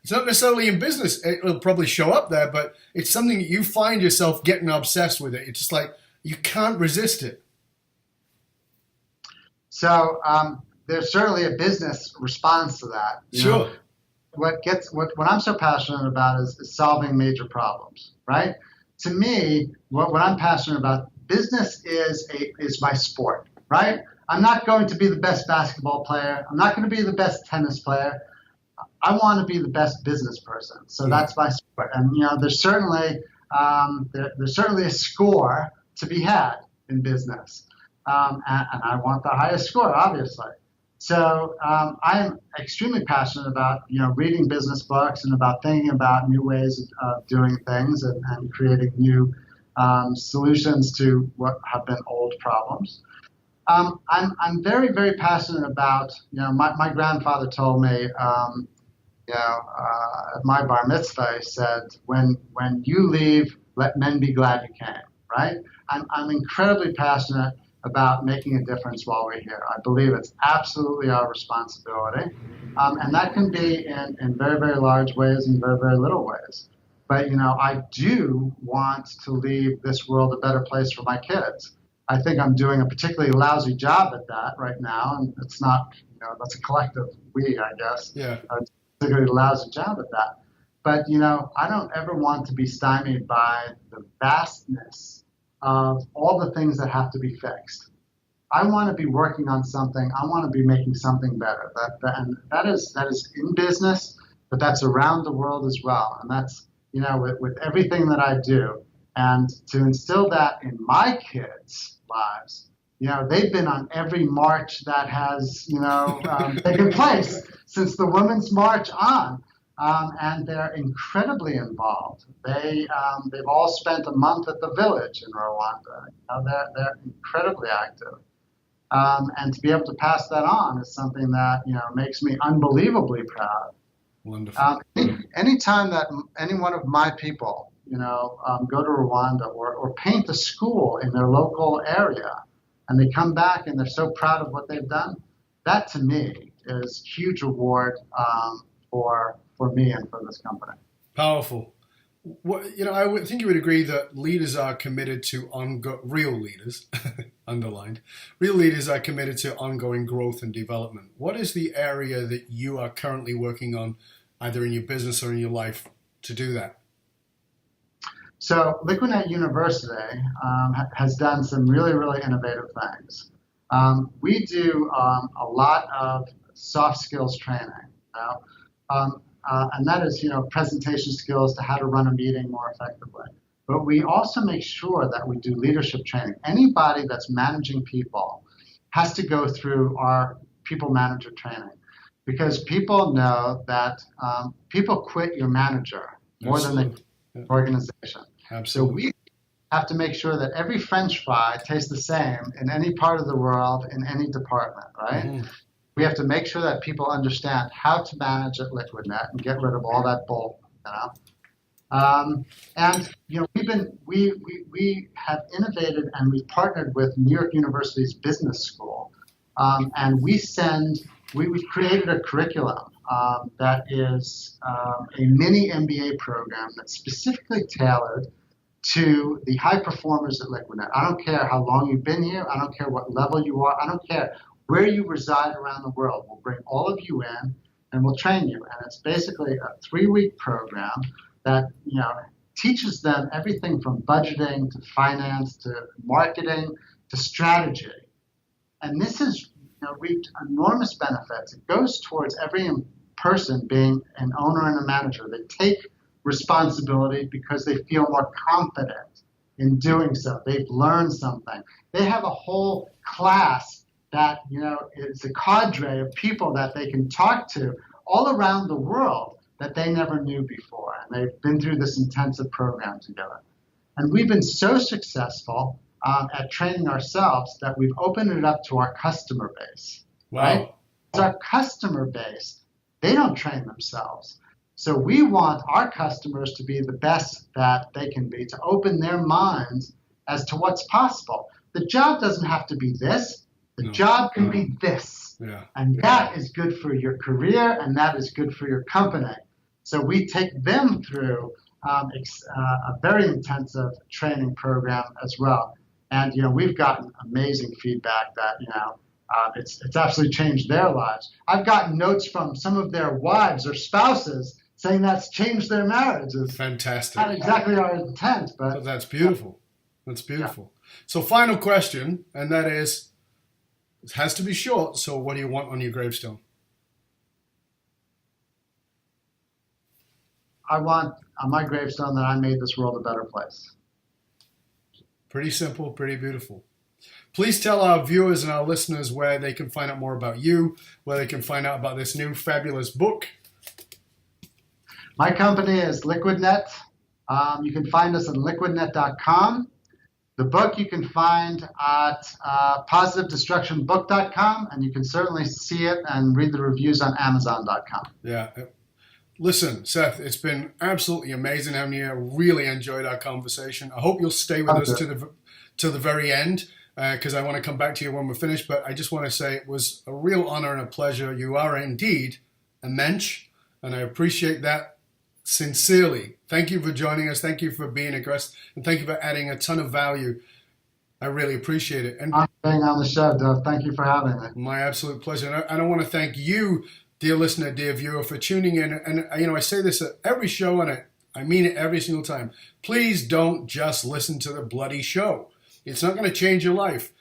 Speaker 3: it's not necessarily in business. It'll probably show up there, but it's something that you find yourself getting obsessed with it. It's just like, you can't resist it.
Speaker 1: So there's certainly a business response to that.
Speaker 3: Sure.
Speaker 1: What I'm so passionate about is solving major problems, right? To me, what I'm passionate about, business is my sport, right? I'm not going to be the best basketball player. I'm not going to be the best tennis player. I want to be the best business person. So that's my sport. And there's certainly a score to be had in business, and I want the highest score, obviously. So I'm extremely passionate about reading business books and about thinking about new ways of doing things and creating new solutions to what have been old problems. I'm very, very passionate about, my grandfather told me, at my bar mitzvah, he said, when you leave, let men be glad you came, right? I'm incredibly passionate about making a difference while we're here. I believe it's absolutely our responsibility. And that can be in very, very large ways and very, very little ways. But, I do want to leave this world a better place for my kids. I think I'm doing a particularly lousy job at that right now. And it's not, that's a collective we, I guess.
Speaker 3: Yeah.
Speaker 1: A particularly lousy job at that. But, I don't ever want to be stymied by the vastness of all the things that have to be fixed. I want to be working on something. I want to be making something better. And that is in business, but that's around the world as well. And that's, with everything that I do. And to instill that in my kids' lives, they've been on every march that has, taken place since the Women's March on. And they're incredibly involved. They've all spent a month at the village in Rwanda. They're incredibly active. And to be able to pass that on is something that, makes me unbelievably proud.
Speaker 3: Wonderful.
Speaker 1: Anytime that any one of my people, go to Rwanda or paint a school in their local area, and they come back and they're so proud of what they've done, that to me is huge reward for me and for this company.
Speaker 3: Powerful. I would think you would agree that leaders are committed to real leaders, underlined, real leaders are committed to ongoing growth and development. What is the area that you are currently working on, either in your business or in your life, to do that?
Speaker 1: So Liquidnet University has done some really, really innovative things. We do a lot of soft skills training. And that is, presentation skills to how to run a meeting more effectively. But we also make sure that we do leadership training. Anybody that's managing people has to go through our people manager training, because people know that people quit your manager more than they quit the organization.
Speaker 3: Absolutely.
Speaker 1: So we have to make sure that every French fry tastes the same in any part of the world, in any department, right? Mm-hmm. We have to make sure that people understand how to manage at Liquidnet and get rid of all that bull, we have innovated and we've partnered with New York University's business school, and we've created a curriculum that is a mini MBA program that's specifically tailored to the high performers at Liquidnet. I don't care how long you've been here. I don't care what level you are. I don't care where you reside around the world. We'll bring all of you in and we'll train you. And it's basically a 3-week program that, teaches them everything from budgeting to finance to marketing to strategy. And this has reaped enormous benefits. It goes towards every person being an owner and a manager. They take responsibility because they feel more confident in doing so. They've learned something. They have a whole class that, is a cadre of people that they can talk to all around the world that they never knew before. And they've been through this intensive program together. And we've been so successful at training ourselves that we've opened it up to our customer base.
Speaker 3: Wow.
Speaker 1: Right? It's our customer base. They don't train themselves. So we want our customers to be the best that they can be, to open their minds as to what's possible. The job doesn't have to be this. The job can be this.
Speaker 3: Yeah.
Speaker 1: And that is good for your career, and that is good for your company. So we take them through a very intensive training program as well. And, we've gotten amazing feedback that, It's actually changed their lives. I've gotten notes from some of their wives or spouses saying that's changed their marriages.
Speaker 3: Fantastic.
Speaker 1: Not exactly our intent, but
Speaker 3: that's beautiful. That's beautiful. Yeah. So final question, and that is, it has to be short, so what do you want on your gravestone?
Speaker 1: I want on my gravestone that I made this world a better place.
Speaker 3: Pretty simple, pretty beautiful. Please tell our viewers and our listeners where they can find out more about you, where they can find out about this new fabulous book.
Speaker 1: My company is Liquidnet. You can find us at liquidnet.com. The book you can find at positivedestructionbook.com, and you can certainly see it and read the reviews on amazon.com.
Speaker 3: Yeah. Listen, Seth, it's been absolutely amazing having you. I really enjoyed our conversation. I hope you'll stay with us to the very end, because I want to come back to you when we're finished. But I just want to say it was a real honor and a pleasure. You are indeed a mensch, and I appreciate that sincerely. Thank you for joining us. Thank you for being a guest, and thank you for adding a ton of value. I really appreciate it. And
Speaker 1: I'm being on the show, Dov. Thank you for having me.
Speaker 3: My absolute pleasure. And I want to thank you, dear listener, dear viewer, for tuning in. And I say this at every show, and I mean it every single time. Please don't just listen to the bloody show. It's not going to change your life.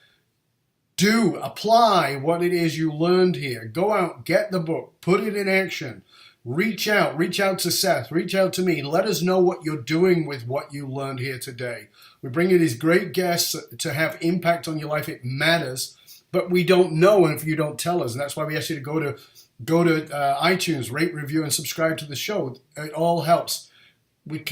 Speaker 3: Do apply what it is you learned here. Go out, get the book, put it in action. Reach out to Seth, reach out to me. Let us know what you're doing with what you learned here today. We bring you these great guests to have impact on your life. It matters, but we don't know if you don't tell us. And that's why we ask you to go to iTunes, rate, review, and subscribe to the show. It all helps. We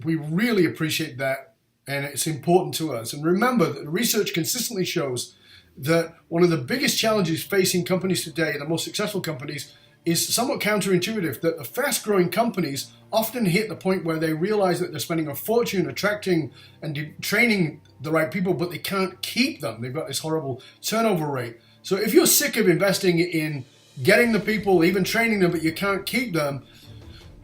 Speaker 3: really appreciate that. And it's important to us. And remember that research consistently shows that one of the biggest challenges facing companies today, the most successful companies, is somewhat counterintuitive, that the fast-growing companies often hit the point where they realize that they're spending a fortune attracting and training the right people, but they can't keep them. They've got this horrible turnover rate. So if you're sick of investing in getting the people, even training them, but you can't keep them,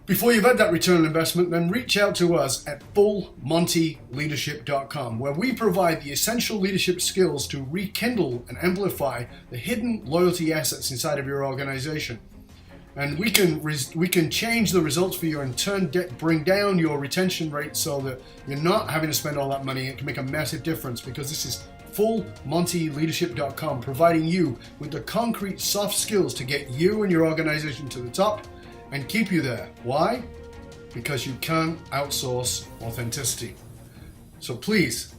Speaker 3: before you've had that return on investment, then reach out to us at fullmontyleadership.com, where we provide the essential leadership skills to rekindle and amplify the hidden loyalty assets inside of your organization. And we can change the results for you and bring down your retention rate so that you're not having to spend all that money. It can make a massive difference, because this is fullmontyleadership.com, providing you with the concrete soft skills to get you and your organization to the top and keep you there. Why? Because you can't outsource authenticity. So please,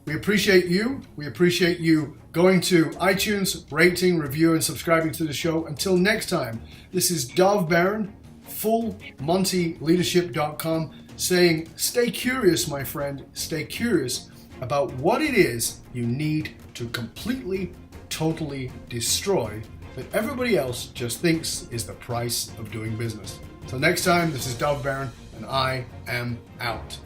Speaker 3: we appreciate you. We appreciate you going to iTunes, rating, review, and subscribing to the show. Until next time, this is Dov Barron, fullmontyleadership.com, saying, stay curious, my friend. Stay curious about what it is you need to completely, totally destroy that everybody else just thinks is the price of doing business. Till next time, this is Dov Barron, and I am out.